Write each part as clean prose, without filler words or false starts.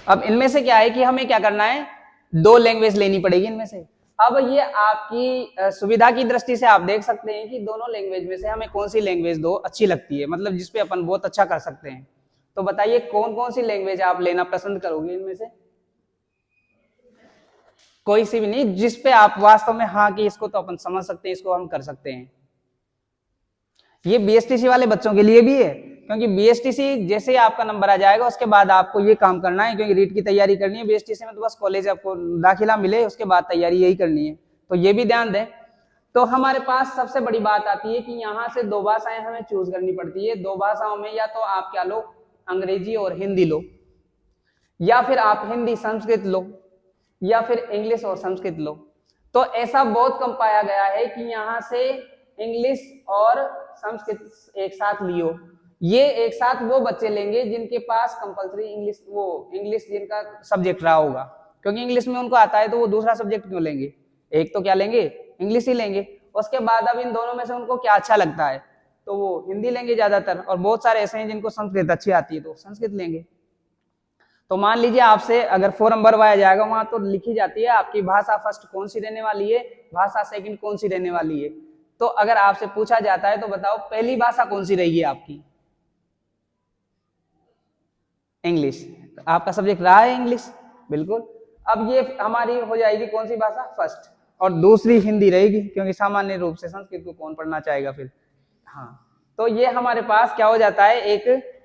अब इनमें से क्या है कि हमें क्या करना है, 2 लैंग्वेज लेनी पड़ेगी इनमें से। अब ये आपकी सुविधा की दृष्टि से आप देख सकते हैं कि दोनों लैंग्वेज में से हमें कौन सी लैंग्वेज दो अच्छी लगती है, मतलब जिसपे अपन बहुत अच्छा कर सकते हैं। तो बताइए कौन कौन सी लैंग्वेज आप लेना पसंद करोगे इनमें से? कोई सी भी नहीं, जिसपे आप वास्तव में हाँ कि इसको तो अपन समझ सकते हैं, इसको हम कर सकते हैं। ये बीएसटीसी वाले बच्चों के लिए भी है, क्योंकि बीएसटीसी जैसे ही आपका नंबर आ जाएगा उसके बाद आपको ये काम करना है, क्योंकि रीट की तैयारी करनी है। बीएसटीसी में तो बस कॉलेज आपको दाखिला मिले, उसके बाद तैयारी यही करनी है, तो ये भी ध्यान दें। तो हमारे पास सबसे बड़ी बात आती है कि यहाँ से 2 भाषाएं हमें चूज करनी पड़ती है। 2 भाषाओं में या तो आप क्या लो, अंग्रेजी और हिंदी लो, या फिर आप हिंदी संस्कृत लो, या फिर इंग्लिश और संस्कृत लो। तो ऐसा बहुत कम पाया गया है कि यहाँ से इंग्लिश और संस्कृत एक साथ लियो। ये एक साथ वो बच्चे लेंगे जिनके पास कंपलसरी इंग्लिश, वो इंग्लिश जिनका सब्जेक्ट रहा होगा, क्योंकि इंग्लिश में उनको आता है तो वो दूसरा सब्जेक्ट क्यों लेंगे, एक तो क्या लेंगे, इंग्लिश ही लेंगे। उसके बाद अब इन दोनों में से उनको क्या अच्छा लगता है तो वो हिंदी लेंगे ज्यादातर, और बहुत सारे ऐसे हैं जिनको संस्कृत अच्छी आती है तो संस्कृत लेंगे। तो मान लीजिए आपसे अगर फॉर्म भरवाया जाएगा, वहां तो लिखी जाती है आपकी भाषा फर्स्ट कौन सी रहने वाली है, भाषा सेकंड कौन सी रहने वाली है। तो अगर आपसे पूछा जाता है तो बताओ पहली भाषा कौन सी रहेगी आपकी? इंग्लिश। आपका सब्जेक्ट रहा है इंग्लिश, बिल्कुल। अब ये हमारी हो जाएगी कौन सी भाषा, फर्स्ट, और दूसरी हिंदी रहेगी, क्योंकि सामान्य रूप से संस्कृत को कौन पढ़ना चाहेगा फिर। हाँ, तो ये हमारे पास क्या हो जाता है, एक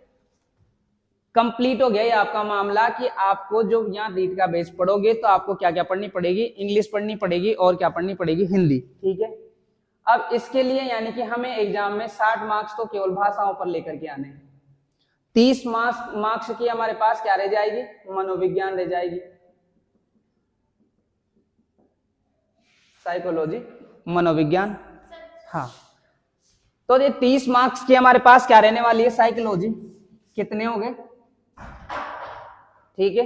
कंप्लीट हो गया ये आपका मामला कि आपको जो यहाँ रीट का बेस पढ़ोगे तो आपको क्या क्या पढ़नी पड़ेगी, इंग्लिश पढ़नी पड़ेगी और क्या पढ़नी पड़ेगी, हिंदी। ठीक है। अब इसके लिए यानी कि हमें एग्जाम में 60 मार्क्स तो केवल भाषाओं पर लेकर के आने हैं। 30 मार्क्स की हमारे पास क्या रह जाएगी, मनोविज्ञान रह जाएगी, साइकोलॉजी, मनोविज्ञान। हाँ, तो ये 30 मार्क्स की हमारे पास क्या रहने वाली है, साइकोलॉजी। कितने हो गए? ठीक है।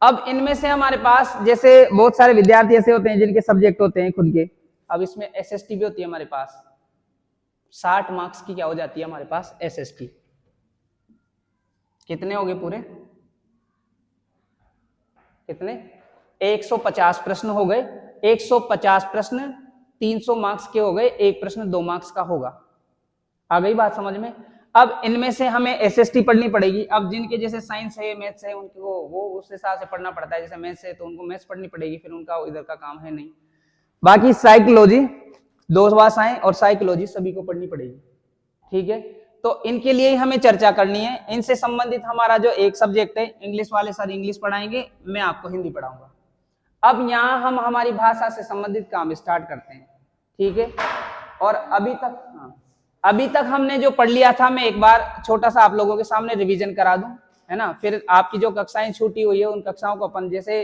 अब इनमें से हमारे पास जैसे बहुत सारे विद्यार्थी ऐसे होते हैं जिनके सब्जेक्ट होते हैं खुद के। अब इसमें एसएसटी भी होती है हमारे पास, 60 मार्क्स की क्या हो जाती है हमारे पास, एसएसटी। कितने हो गए पूरे? कितने? 150 प्रश्न हो गए। 150 प्रश्न 300 मार्क्स के हो गए, एक प्रश्न 2 मार्क्स का होगा। आ गई बात समझ में? अब इनमें से हमें एसएसटी पढ़नी पड़ेगी। अब जिनके जैसे साइंस है, मैथ्स है, उनको वो उस हिसाब से पढ़ना पड़ता है। जैसे मैथ्स है तो उनको मैथ्स पढ़नी पड़ेगी, फिर उनका इधर का काम है नहीं। बाकी साइकोलॉजी, 2 भाषाएं और साइकोलॉजी सभी को पढ़नी पड़ेगी। ठीक है। तो इनके लिए हमें चर्चा करनी है। इनसे संबंधित हमारा जो एक सब्जेक्ट है, इंग्लिश वाले सर इंग्लिश पढ़ाएंगे, मैं आपको हिंदी पढ़ाऊंगा। अब यहाँ हम हमारी भाषा से संबंधित काम स्टार्ट करते हैं। ठीक है। और अभी तक हमने जो पढ़ लिया था, मैं एक बार छोटा सा आप लोगों के सामने रिवीजन करा दूं, है ना। फिर आपकी जो कक्षाएं छूटी हुई है उन कक्षाओं को अपन जैसे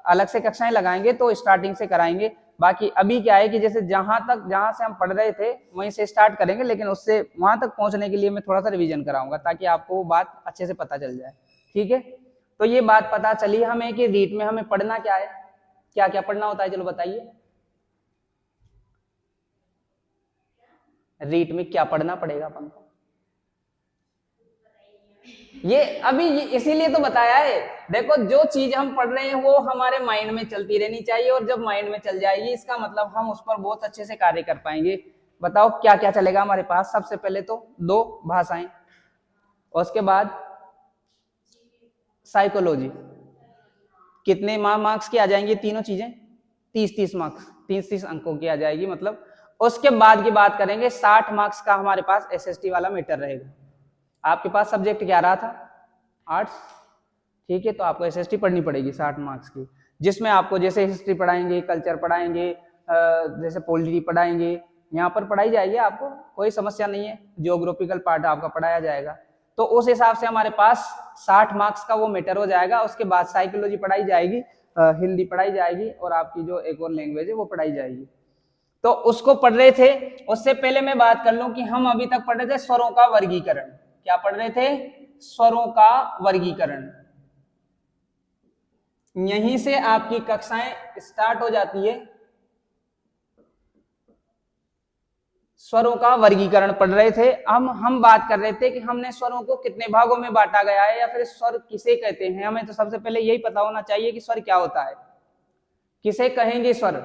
अलग से कक्षाएं लगाएंगे तो स्टार्टिंग से कराएंगे। बाकी अभी क्या है कि जैसे जहां से हम पढ़ रहे थे वहीं से स्टार्ट करेंगे, लेकिन उससे वहां तक पहुंचने के लिए मैं थोड़ा सा रिवीजन कराऊंगा ताकि आपको वो बात अच्छे से पता चल जाए। ठीक है। तो ये बात पता चली हमें कि रीट में हमें पढ़ना क्या है, क्या क्या पढ़ना होता है, चलो बताइए। रीट में क्या पढ़ना पड़ेगा अपन को? ये अभी इसीलिए तो बताया है। देखो, जो चीज हम पढ़ रहे हैं वो हमारे माइंड में चलती रहनी चाहिए, और जब माइंड में चल जाएगी इसका मतलब हम उस पर बहुत अच्छे से कार्य कर पाएंगे। बताओ क्या क्या चलेगा हमारे पास? सबसे पहले तो 2 भाषाएं, और उसके बाद साइकोलॉजी। कितने मार्क्स की आ जाएंगी तीनों चीजें? 30-30 मार्क्स, 30-30 अंकों की आ जाएगी मतलब। उसके बाद की बात करेंगे, 60 मार्क्स का हमारे पास एसएसटी वाला मीटर रहेगा। आपके पास सब्जेक्ट क्या रहा था? आर्ट्स। ठीक है। तो आपको एसएसटी पढ़नी पड़ेगी 60 मार्क्स की, जिसमें आपको जैसे हिस्ट्री पढ़ाएंगे, कल्चर पढ़ाएंगे, जैसे पॉलिटी पढ़ाएंगे, यहाँ पर पढ़ाई जाएगी, आपको कोई समस्या नहीं है। जियोग्राफिकल पार्ट आपका पढ़ाया जाएगा। तो उस हिसाब से हमारे पास 60 मार्क्स का वो मैटर हो जाएगा। उसके बाद साइकोलॉजी पढ़ाई जाएगी, हिंदी पढ़ाई जाएगी, और आपकी जो एक और लैंग्वेज है वो पढ़ाई जाएगी। तो उसको पढ़ रहे थे। उससे पहले मैं बात कर लूं कि हम अभी तक पढ़ रहे थे स्वरों का वर्गीकरण। क्या पढ़ रहे थे? स्वरों का वर्गीकरण। यहीं से आपकी कक्षाएं स्टार्ट हो जाती है। स्वरों का वर्गीकरण पढ़ रहे थे। हम बात कर रहे थे कि हमने स्वरों को कितने भागों में बांटा गया है या फिर स्वर किसे कहते हैं। हमें तो सबसे पहले यही पता होना चाहिए कि स्वर क्या होता है, किसे कहेंगे स्वर।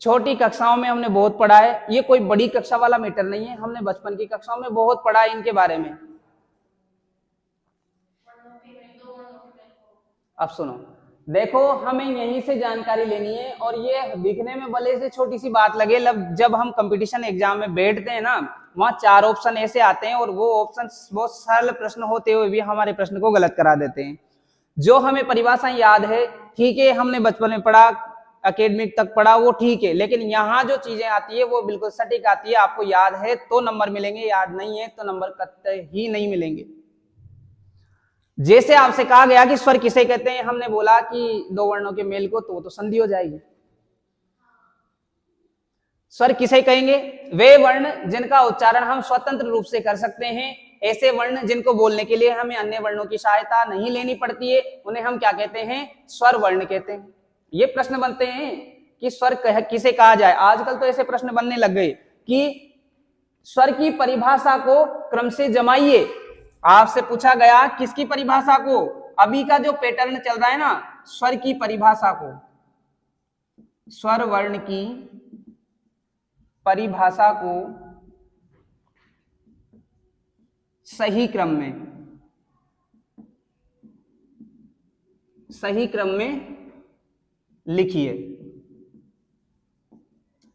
छोटी कक्षाओं में हमने बहुत पढ़ा है, ये कोई बड़ी कक्षा वाला मैटर नहीं है, हमने बचपन की कक्षाओं में बहुत पढ़ा है इनके बारे में। अब सुनो, देखो हमें यहीं से जानकारी लेनी है और ये दिखने में भले से छोटी सी बात लगे, जब हम कंपटीशन एग्जाम में बैठते हैं ना, वहां 4 ऑप्शन ऐसे आते हैं और वो ऑप्शन बहुत सरल प्रश्न होते हुए भी हमारे प्रश्न को गलत करा देते हैं। जो हमें परिभाषा याद है, ठीक है, हमने बचपन में पढ़ा, एकेडमिक तक पढ़ा, वो ठीक है, लेकिन यहाँ जो चीजें आती है वो बिल्कुल सटीक आती है। आपको याद है तो नंबर मिलेंगे, याद नहीं है तो नंबर कतई ही नहीं मिलेंगे। जैसे आपसे कहा गया कि स्वर किसे कहते हैं, हमने बोला कि 2 वर्णों के मेल को, तो संधि हो जाएगी। स्वर किसे कहेंगे? वे वर्ण जिनका उच्चारण हम स्वतंत्र रूप से कर सकते हैं, ऐसे वर्ण जिनको बोलने के लिए हमें अन्य वर्णों की सहायता नहीं लेनी पड़ती है, उन्हें हम क्या कहते हैं? स्वर वर्ण कहते हैं। ये प्रश्न बनते हैं कि स्वर किसे कहा जाए। आजकल तो ऐसे प्रश्न बनने लग गए कि स्वर की परिभाषा को क्रम से जमाइए। आपसे पूछा गया किसकी परिभाषा को? अभी का जो पैटर्न चल रहा है ना, स्वर की परिभाषा को, स्वर वर्ण की परिभाषा को सही क्रम में लिखिए।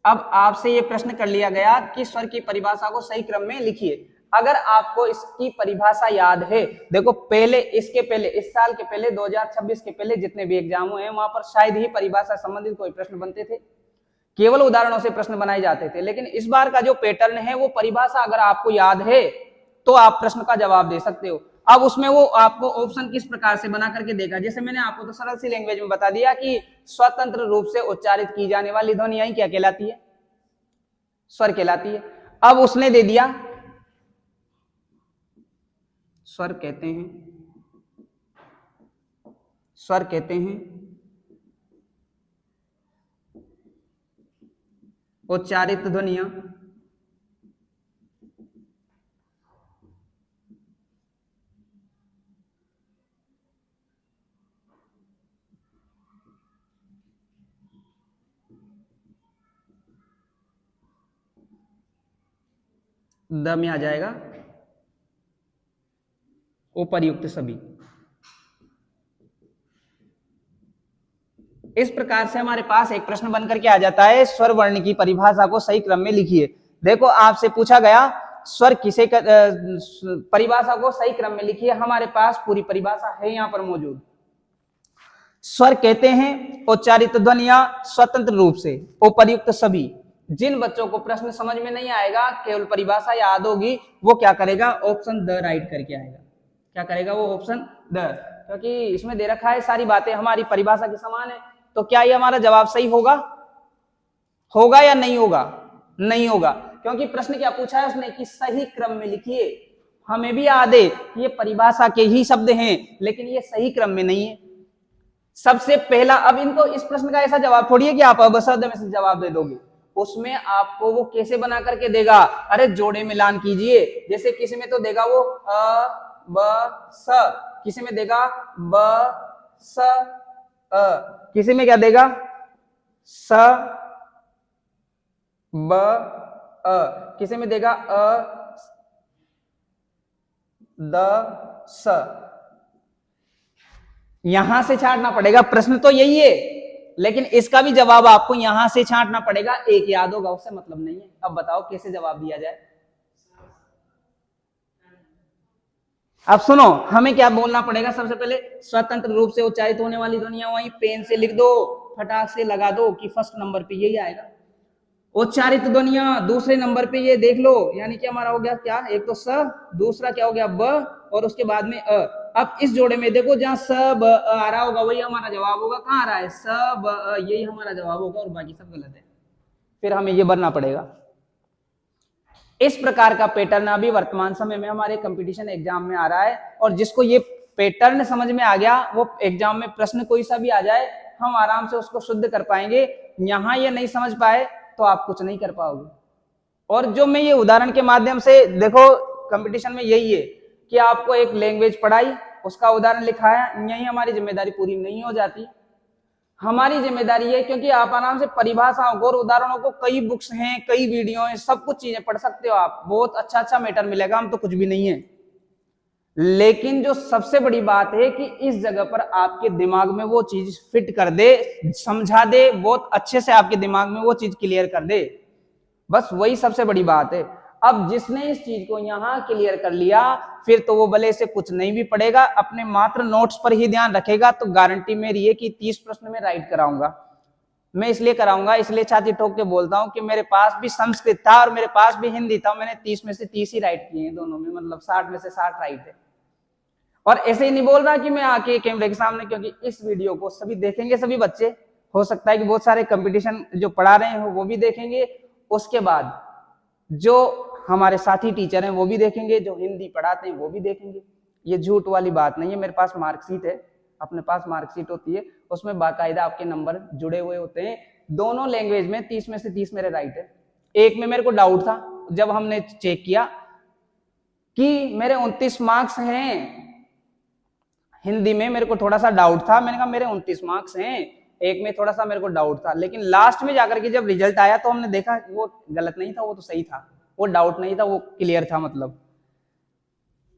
अब आपसे यह प्रश्न कर लिया गया कि स्वर की परिभाषा को सही क्रम में लिखिए। अगर आपको इसकी परिभाषा याद है, देखो पहले, इसके पहले, इस साल के पहले, 2026 के पहले जितने भी एग्जाम हुए हैं वहां पर शायद ही परिभाषा संबंधित कोई प्रश्न बनते थे, केवल उदाहरणों से प्रश्न बनाए जाते थे। लेकिन इस बार का जो पैटर्न है वो परिभाषा अगर आपको याद है तो आप प्रश्न का जवाब दे सकते हो। अब उसमें वो आपको ऑप्शन किस प्रकार से बना करके देगा, जैसे मैंने आपको तो सरल सी लैंग्वेज में बता दिया कि स्वतंत्र रूप से उच्चारित की जाने वाली ध्वनियां क्या कहलाती है? स्वर कहलाती है। अब उसने दे दिया स्वर कहते हैं उच्चारित ध्वनियां द में आ जाएगा उपर्युक्त सभी। इस प्रकार से हमारे पास एक प्रश्न बनकर के आ जाता है, स्वर वर्ण की परिभाषा को सही क्रम में लिखिए। देखो आपसे पूछा गया स्वर किसे परिभाषा को सही क्रम में लिखिए। हमारे पास पूरी परिभाषा है यहां पर मौजूद। स्वर कहते हैं उच्चारित ध्वनियां स्वतंत्र रूप से, उपर्युक्त सभी। जिन बच्चों को प्रश्न समझ में नहीं आएगा, केवल परिभाषा याद होगी, वो क्या करेगा? ऑप्शन द राइट करके आएगा। क्या करेगा वो? ऑप्शन द, क्योंकि इसमें दे रखा है सारी बातें हमारी परिभाषा के समान है। तो क्या ये हमारा जवाब सही होगा या नहीं होगा? नहीं होगा, क्योंकि प्रश्न क्या पूछा है उसने कि सही क्रम में लिखिए। हमें भी याद है ये परिभाषा के ही शब्द हैं, लेकिन ये सही क्रम में नहीं है। सबसे पहला, अब इनको इस प्रश्न का ऐसा जवाब थोड़ी है कि आप अबशब्द में से जवाब दे दोगे, उसमें आपको वो कैसे बना करके देगा? अरे जोड़े मिलान कीजिए। जैसे किसी में तो देगा वो अ ब स, किसी में देगा ब स अ, किसी में क्या देगा? स ब अ, किसी में देगा अ द स। यहां से छांटना पड़ेगा। प्रश्न तो यही है, लेकिन इसका भी जवाब आपको यहां से छांटना पड़ेगा। एक याद होगा उससे मतलब नहीं है। अब बताओ कैसे जवाब दिया जाए? अब सुनो, हमें क्या बोलना पड़ेगा? सबसे पहले स्वतंत्र रूप से उच्चारित होने वाली ध्वनियां वहीं पेन से लिख दो, फटाक से लगा दो कि फर्स्ट नंबर पे यही आएगा। उच्चारित ध्वनियां दूसरे नंबर पे ये देख लो, यानी कि हमारा हो गया क्या? एक तो स, दूसरा क्या हो गया? ब, और उसके बाद में अ। अब इस जोड़े में देखो जहां स ब अ आ रहा होगा वही हमारा जवाब होगा। कहां आ रहा है? स ब अ, यही हमारा जवाब होगा और बाकी सब गलत है। फिर हमें ये बनना पड़ेगा। इस प्रकार का पैटर्न अभी वर्तमान समय में हमारे कंपटीशन एग्जाम में आ रहा है, और जिसको ये पैटर्न समझ में आ गया वो एग्जाम में प्रश्न कोई सा भी आ जाए हम आराम से उसको शुद्ध कर पाएंगे। यहां ये नहीं समझ पाए तो आप कुछ नहीं कर पाओगे। और जो मैं ये उदाहरण के माध्यम से, देखो कंपटीशन में यही है कि आपको एक लैंग्वेज पढ़ाई, उसका उदाहरण लिखाया, यही हमारी जिम्मेदारी पूरी नहीं हो जाती। हमारी जिम्मेदारी है, क्योंकि आप आराम से परिभाषाओं को और उदाहरणों को, कई बुक्स हैं, कई वीडियो हैं, सब कुछ चीजें पढ़ सकते हो आप, बहुत अच्छा अच्छा मैटर मिलेगा, हम तो कुछ भी नहीं है। लेकिन जो सबसे बड़ी बात है कि इस जगह पर आपके दिमाग में वो चीज फिट कर दे, समझा दे, बहुत अच्छे से आपके दिमाग में वो चीज क्लियर कर दे, बस वही सबसे बड़ी बात है। अब जिसने इस चीज को यहां क्लियर कर लिया, फिर तो वो भले से कुछ नहीं भी पढ़ेगा, अपने मात्र नोट्स पर ही ध्यान रखेगा, तो गारंटी मेरी है कि 30 प्रश्न में राइट कराऊंगा। मैं इसलिए कराऊंगा, इसलिए छाती ठोक के बोलता हूं कि मेरे पास भी संस्कृत था और मेरे पास भी हिंदी था, मैंने 30 में से 30 ही राइट किए हैं दोनों में, मतलब 60 में से 60 राइट है। और ऐसे ही नहीं बोल रहा कि मैं आके कैमरे के सामने, क्योंकि इस वीडियो को सभी देखेंगे, सभी बच्चे, हो सकता है कि बहुत सारे कंपटीशन जो पढ़ा रहे हैं वो भी देखेंगे, उसके बाद जो हमारे साथी टीचर हैं वो भी देखेंगे, जो हिंदी पढ़ाते हैं वो भी देखेंगे। ये झूठ वाली बात नहीं है, मेरे पास मार्कशीट है, अपने पास मार्कशीट होती है, उसमें बाकायदा आपके नंबर जुड़े हुए होते हैं। दोनों लैंग्वेज में 30 में से 30 मेरे राइट है। एक में मेरे को डाउट था, जब हमने चेक किया कि मेरे 29 मार्क्स हैं, हिंदी में मेरे को थोड़ा सा डाउट था, मैंने कहा मेरे 29 मार्क्स हैं, एक में थोड़ा सा मेरे को डाउट था, लेकिन लास्ट में जाकर के जब रिजल्ट आया तो हमने देखा वो गलत नहीं था, वो तो सही था, वो डाउट नहीं था, वो क्लियर था। मतलब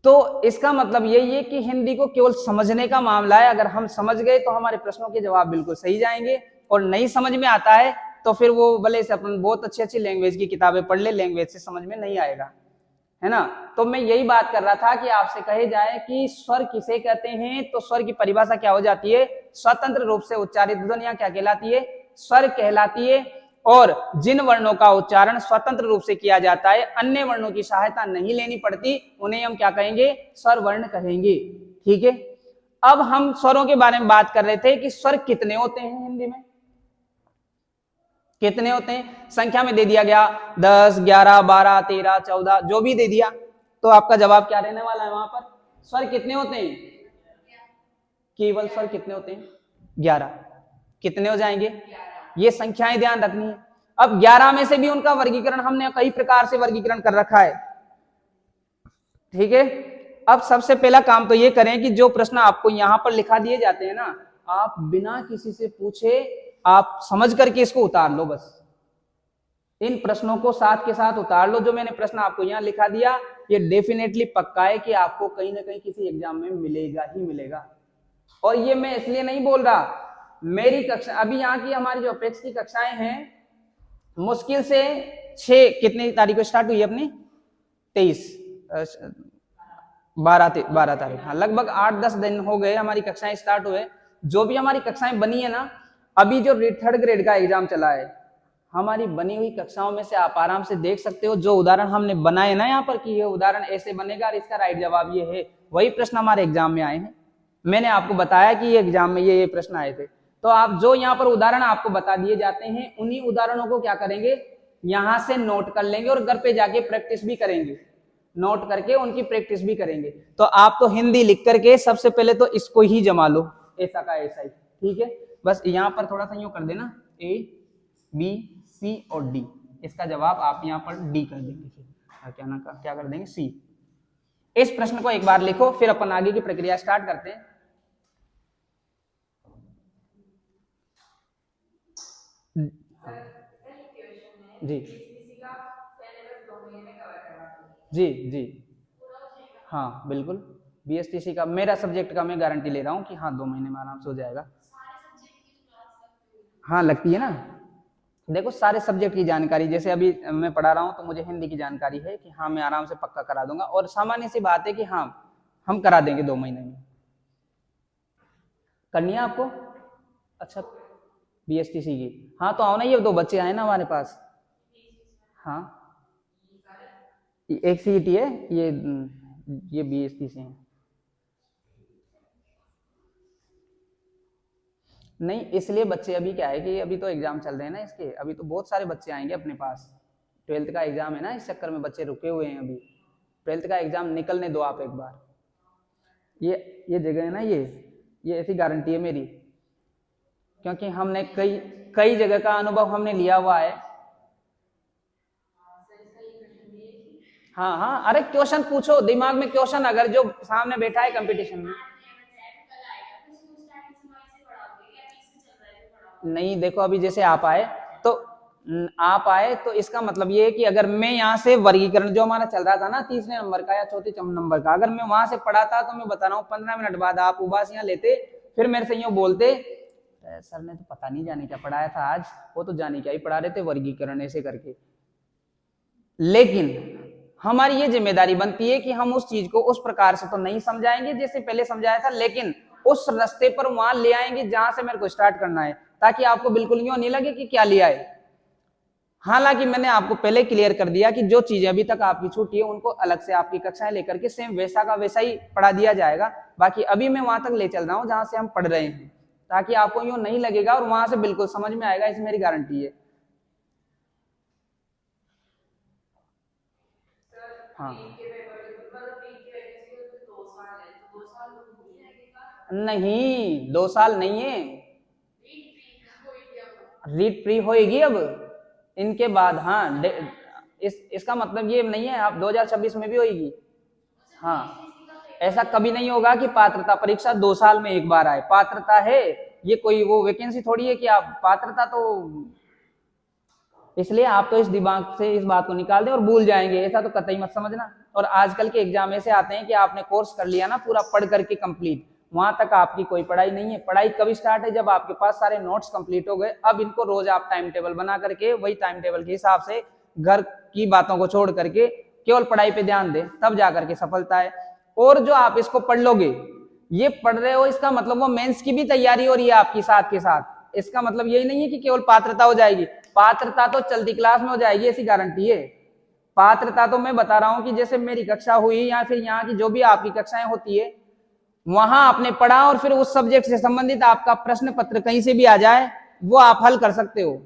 तो इसका मतलब यही है कि हिंदी को केवल समझने का मामला है, अगर हम समझ गए तो हमारे प्रश्नों के जवाब बिल्कुल सही जाएंगे, और नहीं समझ में आता है तो फिर वो भले से अपन बहुत अच्छी अच्छी लैंग्वेज की किताबें पढ़ ले, लैंग्वेज से समझ में नहीं आएगा, है ना। तो मैं यही बात कर रहा था कि आपसे कहे जाए कि स्वर किसे कहते हैं, तो स्वर की परिभाषा क्या हो जाती है, स्वतंत्र रूप से उच्चारित ध्वनियां क्या कहलाती है, स्वर कहलाती है। और जिन वर्णों का उच्चारण स्वतंत्र रूप से किया जाता है, अन्य वर्णों की सहायता नहीं लेनी पड़ती, उन्हें हम क्या कहेंगे, स्वर वर्ण कहेंगे। ठीक है, अब हम स्वरों के बारे में बात कर रहे थे कि स्वर कितने होते हैं हिंदी में, कितने होते हैं, संख्या में दे दिया गया 10, 11, 12, 13, 14, जो भी दे दिया, तो आपका जवाब क्या रहने वाला है वहां पर, स्वर कितने होते हैं, केवल स्वर कितने होते हैं, 11। कितने हो जाएंगे, ये संख्याएं ध्यान रखनी है। अब 11 में से भी उनका वर्गीकरण हमने कई प्रकार से वर्गीकरण कर रखा है। ठीक है, अब सबसे पहला काम तो ये करें कि जो प्रश्न आपको यहां पर लिखा दिए जाते हैं ना, आप बिना किसी से पूछे आप समझ करके इसको उतार लो, बस इन प्रश्नों को साथ के साथ उतार लो। जो मैंने प्रश्न आपको यहाँ लिखा दिया, ये डेफिनेटली पक्का है कि आपको कहीं ना कहीं किसी एग्जाम में मिलेगा ही मिलेगा। और ये मैं इसलिए नहीं बोल रहा, मेरी कक्षा अभी यहाँ की हमारी जो अपेक्स की कक्षाएं हैं, मुश्किल से 6 कितनी तारीख को स्टार्ट हुई अपनी, 23 12 तारीख, हाँ लगभग 8-10 दिन हो गए हमारी कक्षाएं स्टार्ट हुए। जो भी हमारी कक्षाएं बनी है ना, अभी जो 3rd ग्रेड का एग्जाम चला है, हमारी बनी हुई कक्षाओं में से आप आराम से देख सकते हो, जो उदाहरण हमने बनाए ना यहाँ पर कि ये उदाहरण ऐसे बनेगा और इसका राइट जवाब ये है, वही प्रश्न हमारे एग्जाम में आए हैं। मैंने आपको बताया कि ये एग्जाम में ये प्रश्न आए थे, तो आप जो यहाँ पर उदाहरण आपको बता दिए जाते हैं, उन्हीं उदाहरणों को क्या करेंगे, यहां से नोट कर लेंगे और घर पे जाके प्रैक्टिस भी करेंगे, नोट करके उनकी प्रैक्टिस भी करेंगे। तो आप तो हिंदी लिख करके सबसे पहले तो इसको ही जमा लो, ऐसा का ऐसा ही। ठीक है, बस यहाँ पर थोड़ा सा यूं कर देना, A B C और D, इसका जवाब आप यहाँ पर D कर देंगे, फिर क्या कर देंगे, C। इस प्रश्न को एक बार लिखो, फिर अपन आगे की प्रक्रिया स्टार्ट करते हैं। जी जी जी, हाँ बिल्कुल, BSTC का मेरा सब्जेक्ट का मैं गारंटी ले रहा हूँ कि हाँ 2 महीने में आराम से हो जाएगा। हाँ लगती है ना, देखो सारे सब्जेक्ट की जानकारी, जैसे अभी मैं पढ़ा रहा हूँ तो मुझे हिंदी की जानकारी है कि हाँ मैं आराम से पक्का करा दूंगा, और सामान्य सी बात है कि हाँ हम करा देंगे 2 महीने में। करनी है आपको, अच्छा BSTC की, हाँ तो आओ ना, ये 2 बच्चे आए ना हमारे पास, हाँ एक CET है, ये BSTC है। नहीं, इसलिए बच्चे अभी क्या है कि अभी तो एग्जाम चल रहे हैं ना इसके, अभी तो बहुत सारे बच्चे आएंगे अपने पास, 12th का एग्जाम है ना, इस चक्कर में बच्चे रुके हुए हैं। अभी 12th का एग्जाम निकलने दो आप एक बार। ये जगह है ना, ये ऐसी गारंटी है मेरी, क्योंकि हमने कई जगह का अनुभव हमने लिया हुआ है। हाँ हाँ, अरे क्वेश्चन पूछो, दिमाग में क्वेश्चन, अगर जो सामने बैठा है कंपटीशन में। नहीं देखो, अभी जैसे आप आए तो इसका मतलब ये है कि अगर मैं यहाँ से वर्गीकरण जो हमारा चल रहा था ना तीसरे नंबर का या चौथे नंबर का, अगर मैं वहां से पढ़ाता तो मैं बता रहा हूँ 15 मिनट बाद आप उबासियां लेते, फिर मेरे से यूं बोलते सर ने तो पता नहीं जाने क्या पढ़ाया था आज, वो तो जाने क्या ही पढ़ा रहे थे वर्गीकरण ऐसे करके। लेकिन हमारी ये जिम्मेदारी बनती है कि हम उस चीज को उस प्रकार से तो नहीं समझाएंगे जैसे पहले समझाया था, लेकिन उस रास्ते पर वहां ले आएंगे जहां से मेरे को स्टार्ट करना है, ताकि आपको बिल्कुल यूं नहीं लगे कि क्या लिया है। हालांकि मैंने आपको पहले क्लियर कर दिया कि जो चीजें अभी तक आपकी छूटी है उनको अलग से आपकी कक्षाएं लेकर के सेम वैसा का वैसा ही पढ़ा दिया जाएगा। बाकी अभी मैं वहां तक ले चल रहा हूं जहां से हम पढ़ रहे हैं, ताकि आपको यूं नहीं लगेगा और वहां से बिल्कुल समझ में आएगा, इसमें मेरी गारंटी है। हाँ नहीं, 2 साल नहीं है, रीट प्री होएगी अब इनके बाद। हाँ इसका मतलब ये नहीं है आप 2026 में भी होएगी। हाँ ऐसा कभी नहीं होगा कि पात्रता परीक्षा 2 साल में एक बार आए। पात्रता है ये कोई वो वैकेंसी थोड़ी है कि आप पात्रता, तो इसलिए आप तो इस दिमाग से इस बात को निकाल दें और भूल जाएंगे, ऐसा तो कतई मत समझना। और आजकल के एग्जाम ऐसे आते हैं कि आपने कोर्स कर लिया ना पूरा पढ़ करके कंप्लीट, वहां तक आपकी कोई पढ़ाई नहीं है। पढ़ाई कभी स्टार्ट है जब आपके पास सारे नोट्स कंप्लीट हो गए। अब इनको रोज आप टाइम टेबल बना करके वही टाइम टेबल के हिसाब से घर की बातों को छोड़ करके केवल पढ़ाई पे ध्यान दें, तब जाकर के सफलता है। और जो आप इसको पढ़ लोगे, ये पढ़ रहे हो इसका मतलब वो मेंस की भी तैयारी हो रही है आपकी साथ के साथ। इसका मतलब यही नहीं है कि केवल पात्रता हो जाएगी, पात्रता तो चलती क्लास में हो जाएगी ऐसी गारंटी है। पात्रता तो मैं बता रहा हूं कि जैसे मेरी कक्षा हुई या फिर यहाँ की जो भी आपकी कक्षाएं होती है, वहां आपने पढ़ा और फिर उस सब्जेक्ट से संबंधित आपका प्रश्न पत्र कहीं से भी आ जाए वो आप हल कर सकते हो।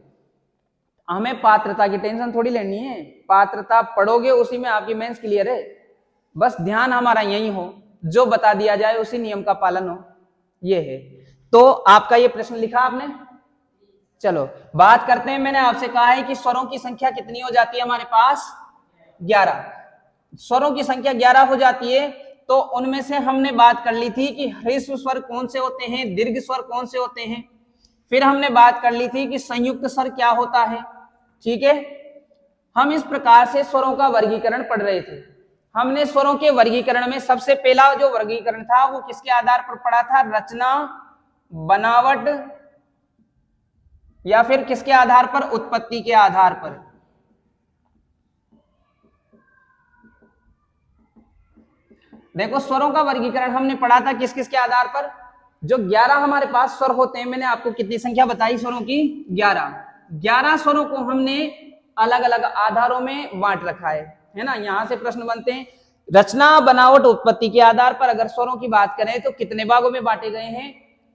हमें पात्रता की टेंशन थोड़ी लेनी है, पात्रता पढ़ोगे उसी में आपकी मेंस क्लियर है। बस ध्यान हमारा यही हो, जो बता दिया जाए उसी नियम का पालन हो, ये है। तो आपका ये प्रश्न लिखा आपने, चलो बात करते हैं। मैंने आपसे कहा है कि स्वरों की संख्या कितनी हो जाती है हमारे पास, 11। स्वरों की संख्या 11 हो जाती है, तो उनमें से हमने बात कर ली थी कि ह्रस्व स्वर कौन से होते हैं, दीर्घ स्वर कौन से होते हैं। फिर हमने बात कर ली थी कि संयुक्त स्वर क्या होता है, ठीक है। हम इस प्रकार से स्वरों का वर्गीकरण पढ़ रहे थे। हमने स्वरों के वर्गीकरण में सबसे पहला जो वर्गीकरण था वो किसके आधार पर पढ़ा था, रचना, बनावट, या फिर किसके आधार पर, उत्पत्ति के आधार पर। देखो स्वरों का वर्गीकरण हमने पढ़ा था किस किस के आधार पर, जो 11 हमारे पास स्वर होते हैं। मैंने आपको कितनी संख्या बताई स्वरों की, 11 स्वरों को हमने अलग अलग आधारों में बांट रखा है ना। यहां से प्रश्न बनते हैं रचना, बनावट, उत्पत्ति के आधार पर। अगर स्वरों की बात करें तो कितने भागों में बांटे गए हैं,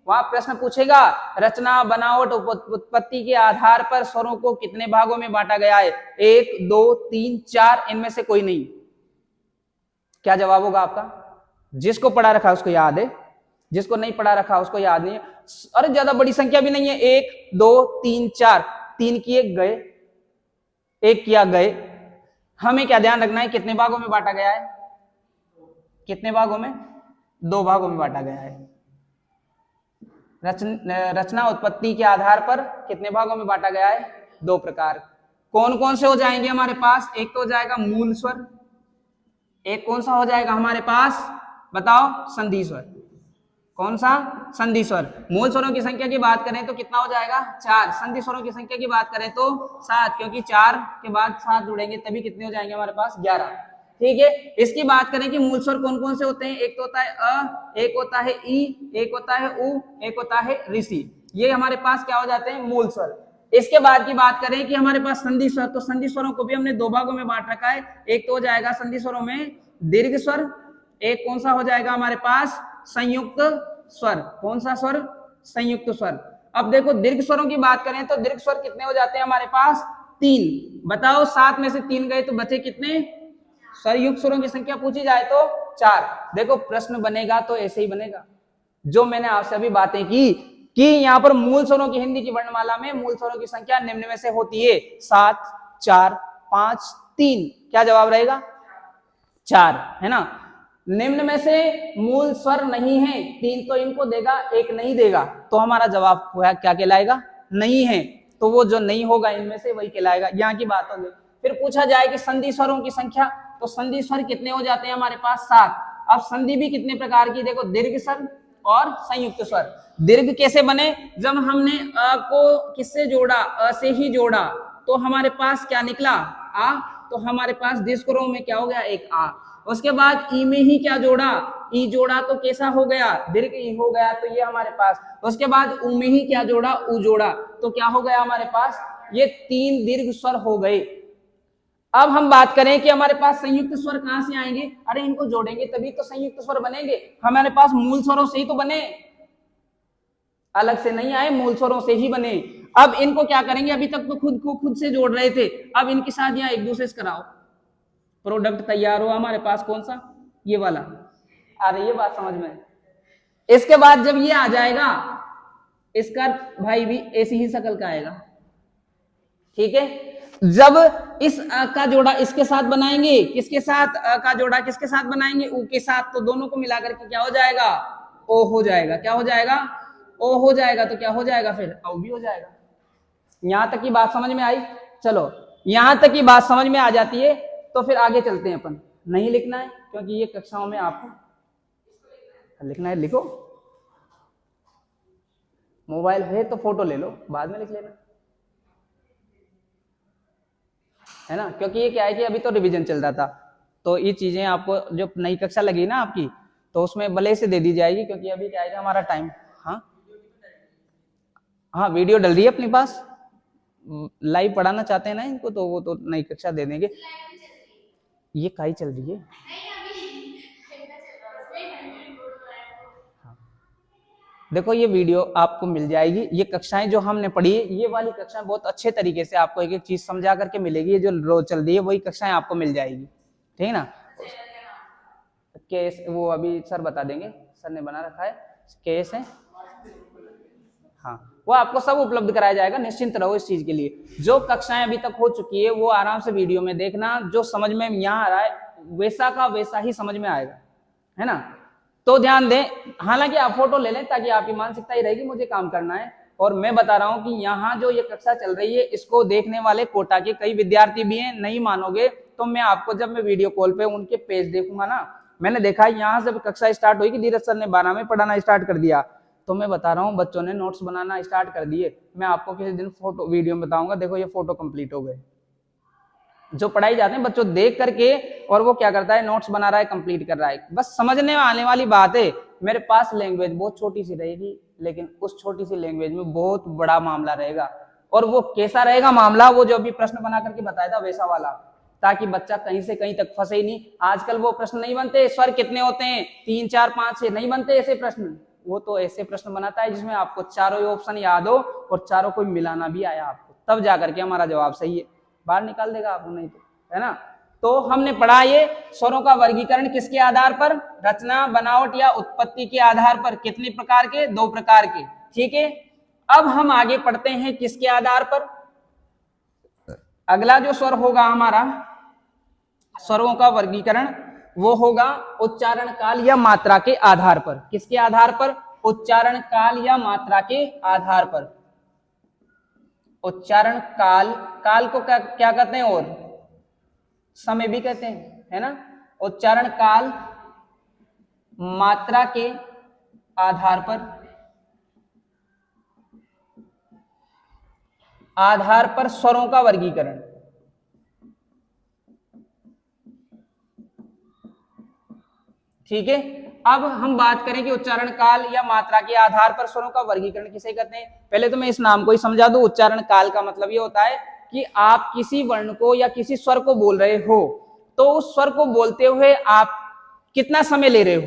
वहां प्रश्न पूछेगा रचना, बनावट, उत्पत्ति के आधार पर स्वरों को कितने भागों में बांटा गया है, 1 2 3 4, इनमें से कोई नहीं। क्या जवाब होगा आपका? जिसको पढ़ा रखा उसको याद है, जिसको नहीं पढ़ा रखा उसको याद नहीं है। अरे ज्यादा बड़ी संख्या भी नहीं है, 1 2 3 4, 3 किए गए, 1 किया गए। हमें क्या ध्यान रखना है, कितने भागों में बांटा गया है, कितने भागों में, 2 भागों में बांटा गया है। रचना उत्पत्ति के आधार पर कितने भागों में बांटा गया है, 2 प्रकार। कौन कौन से हो जाएंगे हमारे पास, एक तो हो जाएगा मूल स्वर, एक कौन सा हो जाएगा हमारे पास, बताओ, संधि स्वर। कौन सा, संधि स्वर। मूल स्वरों की संख्या की बात करें तो कितना हो जाएगा, 4। संधि स्वरों की संख्या की बात करें तो 7, क्योंकि 4 के बाद 7 जुड़ेंगे तभी कितने हो जाएंगे हमारे पास, 11। ठीक है। इसकी बात करें कि मूल स्वर कौन कौन से होते हैं, एक तो होता है अ, एक होता है ई, एक होता है उ, एक होता है ऋषि। ये हमारे पास क्या हो जाते हैं, मूल स्वर। इसके बाद की बात करें कि हमारे पास संधि स्वर, तो संधि स्वरों को भी हमने 2 भागों में बांट रखा है। एक तो हो जाएगा संधि स्वरों में दीर्घ स्वर, एक कौन सा हो जाएगा हमारे पास, संयुक्त स्वर। कौन सा स्वर, संयुक्त स्वर। अब देखो दीर्घ स्वरों की बात करें तो दीर्घ स्वर कितने हो जाते हैं हमारे पास, 3। बताओ 7 में से 3 गए तो बचे कितने, संयुक्त स्वरों की संख्या पूछी जाए तो 4। देखो प्रश्न बनेगा तो ऐसे ही बनेगा, जो मैंने आपसे अभी बातें की कि यहाँ पर मूल स्वरों की हिंदी की वर्णमाला में मूल स्वरों की संख्या निम्न में से होती है 7, 4, 5, 3। क्या जवाब रहेगा? 4, है ना। निम्न में से मूल स्वर नहीं है, 3 तो इनको देगा, 1 नहीं देगा, तो हमारा जवाब क्या कहलाएगा? नहीं है। तो वो जो नहीं होगा इनमें से वही कहलाएगा। यहाँ की बात होगी। फिर पूछा जाए कि संधि स्वरों की संख्या, तो संधि स्वर कितने हो जाते हैं हमारे पास? 7। अब संधि भी कितने प्रकार की, देखो, दीर्घ स्वर और संयुक्त स्वर। दीर्घ कैसे बने? जब हमने अ को किससे जोड़ा? अ से ही जोड़ा, तो हमारे पास क्या निकला? आ। तो हमारे पास दीर्घ स्वरों में क्या हो गया? एक आ। उसके बाद ई में ही क्या जोड़ा? ई जोड़ा, तो कैसा हो गया? दीर्घ ई हो गया, तो ये हमारे पास। उसके बाद उ में ही क्या जोड़ा? उ जोड़ा, तो क्या हो गया हमारे पास? ये 3 दीर्घ स्वर हो गए। अब हम बात करें कि हमारे पास संयुक्त स्वर कहां से आएंगे? अरे इनको जोड़ेंगे तभी तो संयुक्त स्वर बनेंगे। हमारे पास मूल स्वरों से ही तो बने, अलग से नहीं आए, मूल स्वरों से ही बने। अब इनको क्या करेंगे? अभी तक तो खुद को खुद से जोड़ रहे थे, अब इनके साथ यहाँ एक दूसरे से कराओ, प्रोडक्ट तैयार हो हमारे पास। कौन सा? ये वाला। आ रही है बात समझ में? इसके बाद जब ये आ जाएगा, इसका भाई भी ऐसी ही शक्ल का आएगा, ठीक है। जब इस अ का जोड़ा इसके साथ बनाएंगे, किसके साथ? अ का जोड़ा किसके साथ बनाएंगे? उ के साथ, तो दोनों को मिलाकर के क्या हो जाएगा? ओ हो जाएगा। क्या हो जाएगा? ओ हो जाएगा। तो क्या हो जाएगा फिर? औ भी हो जाएगा। यहां तक की बात समझ में आई? चलो, यहां तक की बात समझ में आ जाती है तो फिर आगे चलते हैं अपन। नहीं लिखना है क्योंकि ये कक्षाओं में आपको लिखना है, लिखो। मोबाइल है तो फोटो ले लो, बाद में लिख लेना, है ना। क्योंकि ये क्या है कि अभी तो रिवीजन चल रहा था, तो ये चीजें आपको जो नई कक्षा लगी ना आपकी, तो उसमें भले से दे दी जाएगी, क्योंकि अभी क्या है कि हमारा टाइम। हाँ, वीडियो डल रही है अपने पास, लाइव पढ़ाना चाहते हैं ना इनको, तो वो तो नई कक्षा दे देंगे। ये काई चल रही है? देखो, ये वीडियो आपको मिल जाएगी। ये कक्षाएं जो हमने पढ़ी, ये वाली कक्षाएं बहुत अच्छे तरीके से आपको एक एक चीज समझा करके मिलेगी। ये जो रोज चल रही है वही कक्षाएं आपको मिल जाएगी, ठीक है ना। केस वो अभी सर बता देंगे, सर ने बना रखा है, केस है। हाँ, वो आपको सब उपलब्ध कराया जाएगा, निश्चिंत रहो इस चीज के लिए। जो कक्षाएं अभी तक हो चुकी है वो आराम से वीडियो में देखना, जो समझ में यहाँ आ रहा है वैसा का वैसा ही समझ में आएगा, है ना। तो ध्यान दें, हालांकि आप फोटो ले लें ताकि आपकी मानसिकता ही रहेगी मुझे काम करना है। और मैं बता रहा हूं कि यहाँ जो ये कक्षा चल रही है, इसको देखने वाले कोटा के कई विद्यार्थी भी हैं। नहीं मानोगे तो मैं आपको, जब मैं वीडियो कॉल पे उनके पेज देखूंगा ना, मैंने देखा यहाँ से कक्षा स्टार्ट हुई कि धीरज सर ने 12 में पढ़ाना स्टार्ट कर दिया, तो मैं बता रहा हूँ बच्चों ने नोट्स बनाना स्टार्ट कर दिए। मैं आपको किसी दिन फोटो वीडियो में बताऊंगा, देखो ये फोटो कंप्लीट हो गए। जो पढ़ाई जाते हैं बच्चों देख करके, और वो क्या करता है? नोट्स बना रहा है, कंप्लीट कर रहा है। बस समझने आने वाली बात है। मेरे पास लैंग्वेज बहुत छोटी सी रहेगी, लेकिन उस छोटी सी लैंग्वेज में बहुत बड़ा मामला रहेगा। और वो कैसा रहेगा मामला? वो जो अभी प्रश्न बना करके बताया था वैसा वाला, ताकि बच्चा कहीं से कहीं तक फंसे ही नहीं। आजकल वो प्रश्न नहीं बनते, स्वर कितने होते हैं 3, 4, 5 से नहीं बनते ऐसे प्रश्न। वो तो ऐसे प्रश्न बनाता है जिसमें आपको चारों ही ऑप्शन याद हो और चारों को मिलाना भी आया आपको, तब जाकर के हमारा जवाब सही है। बाहर निकाल देगा आपको, नहीं तो, है ना। तो हमने पढ़ा ये स्वरों का वर्गीकरण किसके आधार पर? रचना, बनावट या उत्पत्ति के आधार पर। कितने प्रकार के? 2 प्रकार के, ठीक है। अब हम आगे पढ़ते हैं किसके आधार पर? अगला जो स्वर होगा हमारा स्वरों का वर्गीकरण, वो होगा उच्चारण काल या मात्रा के आधार पर। किसके आधार पर? उच्चारण काल या मात्रा के आधार पर। उच्चारण काल, काल को क्या कहते हैं? और समय भी कहते हैं, है ना। उच्चारण काल, मात्रा के आधार पर स्वरों का वर्गीकरण। ठीक है। अब हम बात करें कि उच्चारण काल या मात्रा के आधार पर स्वरों का वर्गीकरण किसे कहते हैं। पहले तो मैं इस नाम को ही समझा दूं। उच्चारण काल का मतलब ये होता है कि आप किसी वर्ण को या किसी स्वर को बोल रहे हो, तो उस स्वर को बोलते हुए आप कितना समय ले रहे हो,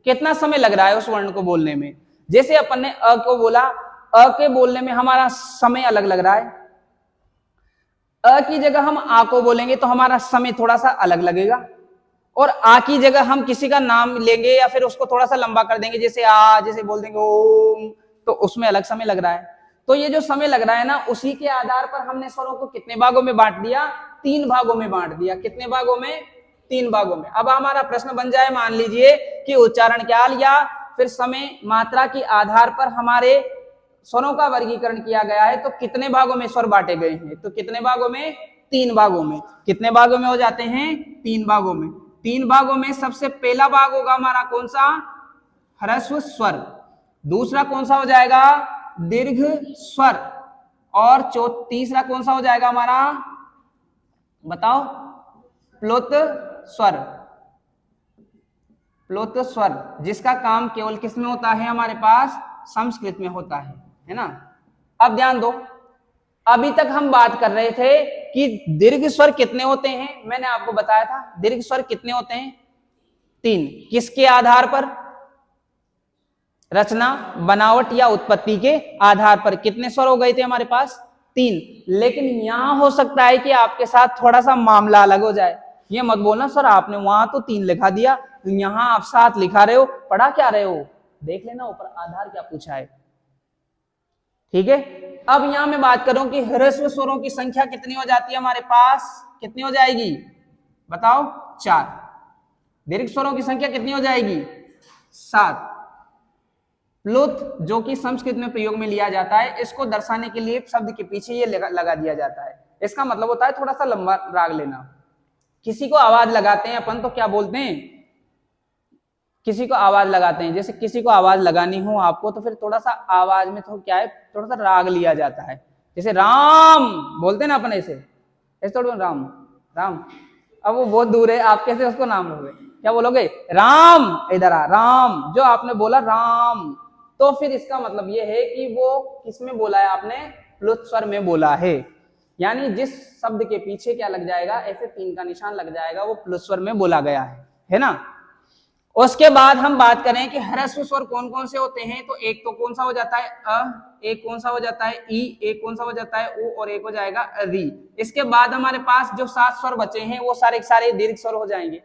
कितना समय लग रहा है उस वर्ण को बोलने में। जैसे अपन ने अ को बोला, अ के बोलने में हमारा समय अलग लग रहा है। अ की जगह हम आ को बोलेंगे तो हमारा समय थोड़ा सा अलग लगेगा। और आ की जगह हम किसी का नाम लेंगे या फिर उसको थोड़ा सा लंबा कर देंगे, जैसे आ, जैसे बोल देंगे ओम, तो उसमें अलग समय लग रहा है। तो ये जो समय लग रहा है ना, उसी के आधार पर हमने स्वरों को कितने भागों में बांट दिया, 3 भागों में बांट दिया। कितने भागों में? 3 भागों में। अब हमारा प्रश्न बन जाए, मान लीजिए कि उच्चारण काल या फिर समय मात्रा के आधार पर हमारे स्वरों का वर्गीकरण किया गया है, तो कितने भागों में स्वर बांटे गए हैं? तो कितने भागों में? 3 भागों में। कितने भागों में हो जाते हैं? 3 भागों में। 3 भागों में सबसे पहला भाग होगा हमारा कौन सा? ह्रस्व स्वर। दूसरा कौन सा हो जाएगा? दीर्घ स्वर। और तीसरा कौन सा हो जाएगा हमारा? बताओ। प्लुत स्वर। प्लुत स्वर, जिसका काम केवल किस में होता है? हमारे पास संस्कृत में होता है ना। अब ध्यान दो, अभी तक हम बात कर रहे थे कि दीर्घ स्वर कितने होते हैं। मैंने आपको बताया था दीर्घ स्वर कितने होते हैं? 3। किसके आधार पर? रचना, बनावट या उत्पत्ति के आधार पर। कितने स्वर हो गए थे हमारे पास? 3। लेकिन यहां हो सकता है कि आपके साथ थोड़ा सा मामला अलग हो जाए। ये मत बोलना सर आपने वहां तो 3 लिखा दिया, यहां आप 7 लिखा रहे हो, पढ़ा क्या रहे हो? देख लेना ऊपर आधार क्या पूछा है। ठीक है। अब यहां मैं बात करूं कि ह्रस्व स्वरों की संख्या कितनी हो जाती है हमारे पास? कितनी हो जाएगी? बताओ। 4। दीर्घ स्वरों की संख्या कितनी हो जाएगी? 7। प्लुत, जो कि संस्कृत में प्रयोग में लिया जाता है, इसको दर्शाने के लिए शब्द के पीछे ये लगा दिया जाता है। इसका मतलब होता है थोड़ा सा लंबा राग लेना। किसी को आवाज लगाते हैं अपन तो क्या बोलते हैं? किसी को आवाज लगाते हैं, जैसे किसी को आवाज लगानी हो आपको तो फिर थोड़ा सा आवाज में तो क्या है, थोड़ा सा राग लिया जाता है। जैसे राम बोलते हैं ना अपन, ऐसे थोड़ा राम राम। अब वो बहुत दूर है, आप कैसे उसको नाम लोगे? क्या बोलोगे? राम, इधर आ राम। जो आपने बोला राम, तो फिर इसका मतलब ये है कि वो किसमें बोला है आपने? प्लुत स्वर में बोला है। यानी जिस शब्द के पीछे क्या लग जाएगा, ऐसे 3 का निशान लग जाएगा, वो प्लुत स्वर में बोला गया है ना। उसके बाद हम बात करें कि ह्रस्व स्वर कौन कौन से होते हैं, तो एक तो कौन सा हो जाता है? अ, एक कौन सा हो जाता है? ई, एक कौन सा हो जाता है? ओ, और एक हो जाएगा री। इसके बाद हमारे पास जो 7 स्वर बचे हैं वो सारे सारे दीर्घ स्वर हो जाएंगे।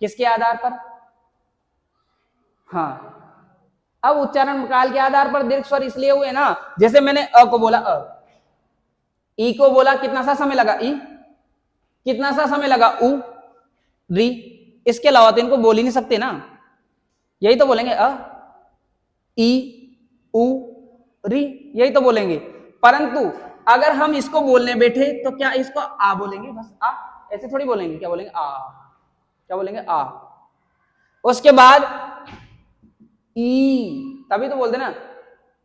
किसके आधार पर? हाँ, अब उच्चारण काल के आधार पर दीर्घ स्वर इसलिए हुए ना, जैसे मैंने अ को बोला अ, ई को बोला, कितना सा समय लगा? ई। कितना सा समय लगा? उ, री। इसके अलावा तो इनको बोल ही नहीं सकते ना, यही तो बोलेंगे अ, ई, उ, री, यही तो बोलेंगे। परंतु अगर हम इसको बोलने बैठे तो क्या इसको आ बोलेंगे? बस आ, ऐसे थोड़ी बोलेंगे। क्या बोलेंगे? आ। क्या बोलेंगे? आ। उसके बाद ई, तभी तो बोलते ना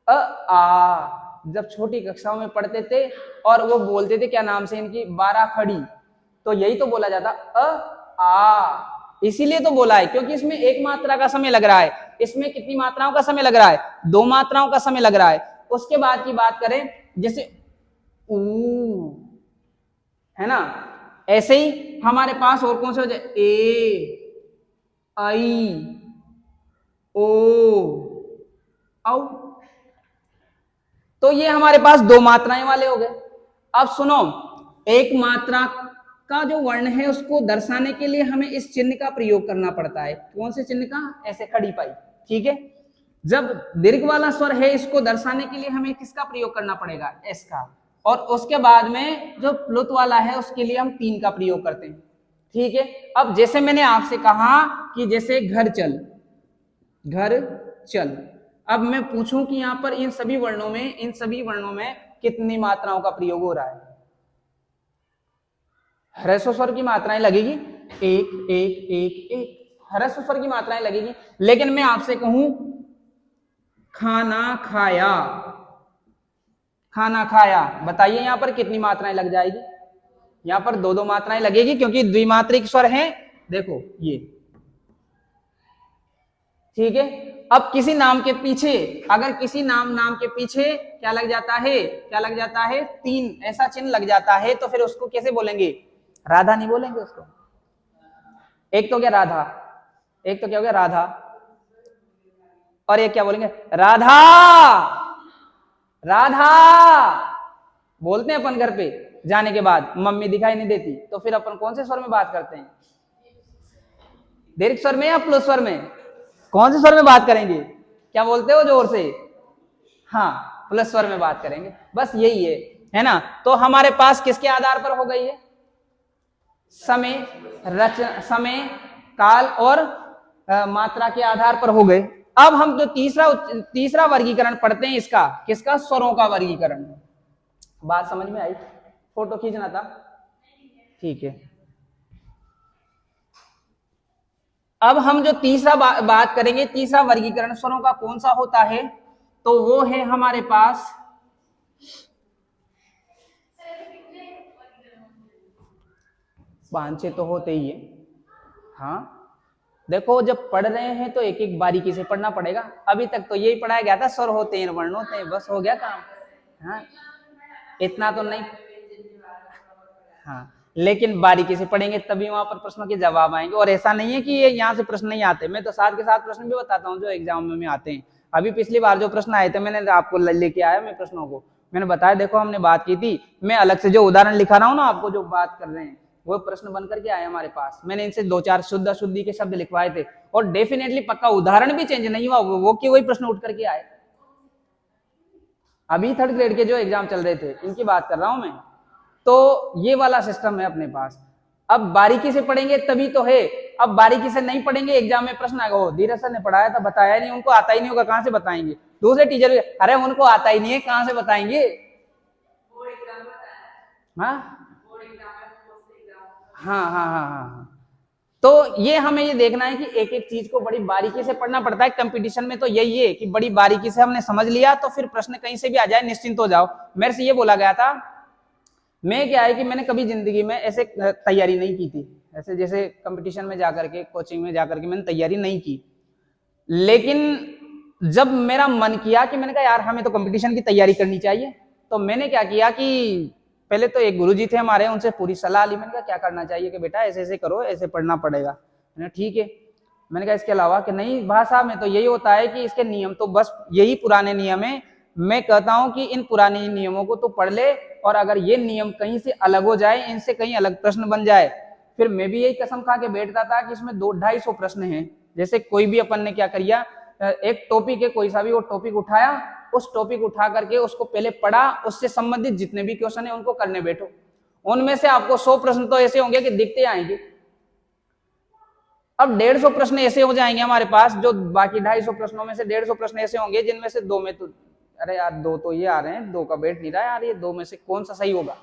अ आ। जब छोटी कक्षाओं में पढ़ते थे और वो बोलते थे क्या नाम से इनकी, 12 खड़ी, तो यही तो बोला जाता अ आ। इसीलिए तो बोला है क्योंकि इसमें एक मात्रा का समय लग रहा है। इसमें कितनी मात्राओं का समय लग रहा है? 2 मात्राओं का समय लग रहा है। उसके बाद की बात करें, जैसे ऊ, है ना, ऐसे ही हमारे पास और कौन से हो जाए? ए, आई, ओ, औ। तो ये हमारे पास 2 मात्राएं वाले हो गए। अब सुनो, एक मात्रा का जो वर्ण है उसको दर्शाने के लिए हमें इस चिन्ह का प्रयोग करना पड़ता है। कौन से चिन्ह का? ऐसे खड़ी पाई। ठीक है। जब दीर्घ वाला स्वर है, इसको दर्शाने के लिए हमें किसका प्रयोग करना पड़ेगा? एस का। और उसके बाद में जो प्लुत वाला है उसके लिए हम 3 का प्रयोग करते हैं। ठीक है। अब जैसे मैंने आपसे कहा कि जैसे घर चल, घर चल, अब मैं पूछूं कि यहां पर इन सभी वर्णों में कितनी मात्राओं का प्रयोग हो रहा है? ह्रस्व स्वर की मात्राएं लगेगी, एक एक एक एक, ह्रस्व स्वर की मात्राएं लगेगी। लेकिन मैं आपसे कहूं खाना खाया, खाना खाया, बताइए यहां पर कितनी मात्राएं लग जाएगी? यहां पर 2-2 मात्राएं लगेगी क्योंकि द्विमात्रिक स्वर हैं। देखो ये, ठीक है। अब किसी नाम के पीछे, अगर किसी नाम के पीछे क्या लग जाता है? क्या लग जाता है? 3 ऐसा चिन्ह लग जाता है, तो फिर उसको कैसे बोलेंगे? राधा नहीं बोलेंगे उसको। एक तो क्या राधा, एक तो क्या हो गया? राधा, और एक क्या बोलेंगे? राधा, राधा बोलते हैं अपन घर पे जाने के बाद, मम्मी दिखाई नहीं देती, तो फिर अपन कौन से स्वर में बात करते हैं? दीर्घ स्वर में या प्लुत स्वर में? कौन से स्वर में बात करेंगे? क्या बोलते हो जोर से? हाँ प्लस स्वर में बात करेंगे, बस यही है ना। तो हमारे पास किसके आधार पर हो गई है? समय, रचना, समय, काल और मात्रा के आधार पर हो गए। अब हम जो तीसरा वर्गीकरण पढ़ते हैं इसका, किसका? स्वरों का वर्गीकरण। बात समझ में आई? फोटो खींचना था, ठीक है। अब हम जो तीसरा बात करेंगे, तीसरा वर्गीकरण स्वरों का कौन सा होता है, तो वो है हमारे पास 5-6 तो होते ही है। हाँ देखो, जब पढ़ रहे हैं तो एक एक बारीकी से पढ़ना पड़ेगा। अभी तक तो यही पढ़ाया गया था, स्वर होते हैं, वर्ण होते हैं, बस हो गया काम। हाँ इतना तो नहीं, हाँ लेकिन बारीकी से पढ़ेंगे तभी वहां पर प्रश्नों के जवाब आएंगे। और ऐसा नहीं है कि ये यहाँ से प्रश्न नहीं आते, मैं तो साथ के साथ प्रश्न भी बताता हूँ जो एग्जाम में आते हैं। अभी पिछली बार जो प्रश्न आए थे मैंने आपको लेके आया, मैं प्रश्नों को मैंने बताया, देखो हमने बात की थी, मैं अलग से जो उदाहरण लिखा रहा हूँ ना आपको, जो बात कर रहे हैं वो प्रश्न बन करके आए हमारे पास। मैंने इनसे 2-4 शुद्ध अशुद्धि के शब्द लिखवाए थे और डेफिनेटली पक्का उदाहरण भी चेंज नहीं हुआ, वो कि वही प्रश्न उठ करके आए। अभी 3rd ग्रेड के जो एग्जाम चल रहे थे इनकी बात कर रहा हूं मैं। तो ये वाला सिस्टम है अपने पास। अब बारीकी से पढ़ेंगे तभी तो है, अब बारीकी से नहीं पढ़ेंगे एग्जाम में प्रश्न आएगा, धीरज सर ने पढ़ाया था, बताया नहीं, उनको आता ही नहीं होगा, कहां से बताएंगे? दूसरे टीचर, अरे उनको आता ही नहीं है, कहां से बताएंगे? हाँ हाँ हाँ हाँ हाँ। तो ये हमें ये देखना है कि एक एक चीज को बड़ी बारीकी से पढ़ना पड़ता है। कंपटीशन में तो यही है कि बड़ी बारीकी से हमने समझ लिया तो फिर प्रश्न कहीं से भी आ जाए निश्चिंत हो जाओ। मेरे से ये बोला गया था, मैं क्या है कि मैंने कभी जिंदगी में ऐसे तैयारी नहीं की थी, ऐसे जैसे कंपटीशन में जाकर के, कोचिंग में जाकर के मैंने तैयारी नहीं की। लेकिन जब मेरा मन किया कि मैंने कहा यार हमें तो कंपटीशन की तैयारी करनी चाहिए, तो मैंने क्या किया कि पहले तो एक गुरुजी थे हमारे, उनसे पूरी सलाह ली। मैंने कहा क्या करना चाहिए, कि बेटा ऐसे ऐसे करो, ऐसे पढ़ना पड़ेगा। मैंने ठीक है। मैंने कहा इसके अलावा कि नहीं भाषा में तो यही होता है कि इसके नियम तो बस यही पुराने नियम है। मैं कहता हूं कि इन पुराने नियमों को तो पढ़ ले, और अगर ये नियम कहीं से अलग हो जाए, इनसे कहीं अलग प्रश्न बन जाए, फिर मैं भी यही कसम खा के बैठता था कि इसमें 200-250 प्रश्न हैं। जैसे कोई भी अपन ने क्या किया, एक टॉपिक है कोई सा भी, वो टॉपिक उठाया, उस टॉपिक उठा करके उसको पहले पढ़ा, उससे संबंधित जितने भी क्वेश्चन है उनको करने बैठो। उनमें से आपको 100 प्रश्न तो ऐसे होंगे कि दिखते आएंगे। अब 150 प्रश्न ऐसे हो जाएंगे हमारे पास, जो बाकी 250 प्रश्नों में से 150 प्रश्न ऐसे होंगे जिनमें से 2 में तो अरे यार 2 तो ये आ रहे हैं, 2 का बैठ नहीं रहा यार, ये 2 में से कौन सा सही होगा।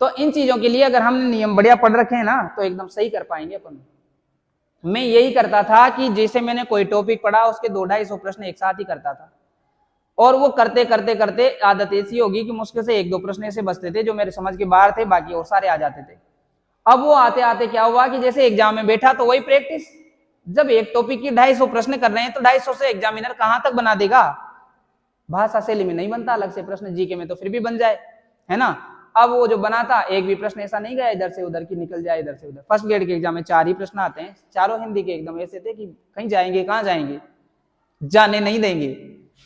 तो इन चीजों के लिए अगर हमने नियम बढ़िया पढ़ रखे हैं ना तो एकदम सही कर पाएंगे अपन। मैं यही करता था कि जैसे मैंने कोई टॉपिक पढ़ा उसके 200-250 प्रश्न एक साथ ही करता था, और वो करते करते करते आदत ऐसी होगी कि मुश्किल से 1-2 प्रश्न ऐसे बचते थे जो मेरे समझ के बाहर थे, बाकी और सारे आ जाते थे। अब वो आते आते क्या हुआ कि जैसे एग्जाम में बैठा तो वही प्रैक्टिस। जब एक टॉपिक की 250 प्रश्न कर रहे हैं तो 250 से एग्जामिनर कहां तक बना देगा? भाषा शैली में नहीं बनता अलग से प्रश्न, जीके में तो फिर भी बन जाए, है ना। अब वो जो बना था, एक भी प्रश्न ऐसा नहीं गया इधर से उधर की निकल जाए, इधर से उधर। 1st ग्रेड के एग्जाम में 4 ही प्रश्न आते हैं, चारों हिंदी के एकदम ऐसे थे कि कहीं जाएंगे, कहां जाएंगे, जाने नहीं देंगे।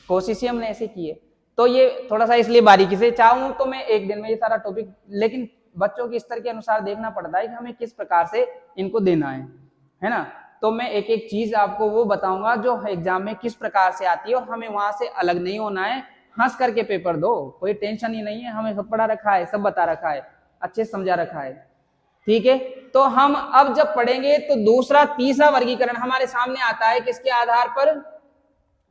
कोशिश ही हमने ऐसे की है। तो ये थोड़ा सा इसलिए बारीकी से चाहूं तो मैं एक दिन में ये सारा टॉपिक, लेकिन बच्चों के स्तर के अनुसार देखना पड़ता है कि हमें किस प्रकार से इनको देना है ना। तो मैं एक एक चीज आपको वो बताऊंगा जो एग्जाम में किस प्रकार से आती है, और हमें वहां से अलग नहीं होना है। हंस करके पेपर दो, कोई टेंशन ही नहीं है, हमें सब पढ़ा रखा है, सब बता रखा है, अच्छे से समझा रखा है, ठीक है। तो हम अब जब पढ़ेंगे तो दूसरा तीसरा वर्गीकरण हमारे सामने आता है, किसके आधार पर?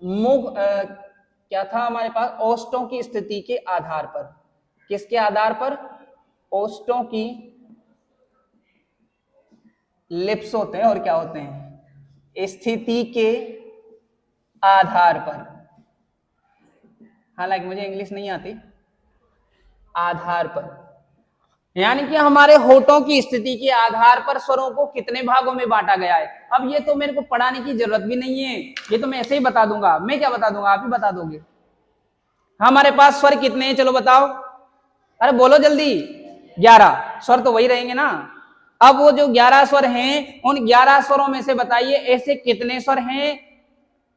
मुख क्या था हमारे पास? ओष्ठों की स्थिति के आधार पर। किसके आधार पर? ओष्ठों की, लिप्स होते हैं और क्या होते हैं, स्थिति के आधार पर। हालांकि मुझे इंग्लिश नहीं आती। आधार पर यानी कि हमारे होठों की स्थिति के आधार पर स्वरों को कितने भागों में बांटा गया है। अब ये तो मेरे को पढ़ाने की जरूरत भी नहीं है, ये तो मैं ऐसे ही बता दूंगा। मैं क्या बता दूंगा, आप ही बता दोगे। हमारे पास स्वर कितने हैं, चलो बताओ, अरे बोलो जल्दी। 11 स्वर तो वही रहेंगे ना। अब वो जो 11 स्वर हैं, उन 11 स्वरों में से बताइए ऐसे कितने स्वर हैं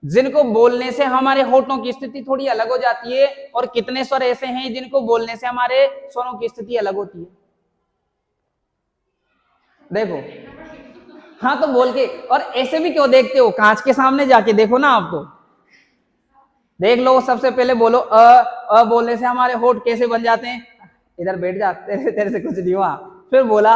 जिनको बोलने से हमारे होठों की स्थिति थोड़ी अलग हो जाती है, और कितने स्वर ऐसे हैं जिनको बोलने से हमारे स्वरों की स्थिति अलग होती है। देखो, हाँ तो बोल के, और ऐसे भी क्यों देखते हो, कांच के सामने जाके देखो ना आप। तो देख लो, सबसे पहले बोलो अ बोलने से हमारे होठ कैसे बन जाते हैं, इधर बैठ जाते, तेरे से कुछ नहीं हुआ। फिर बोला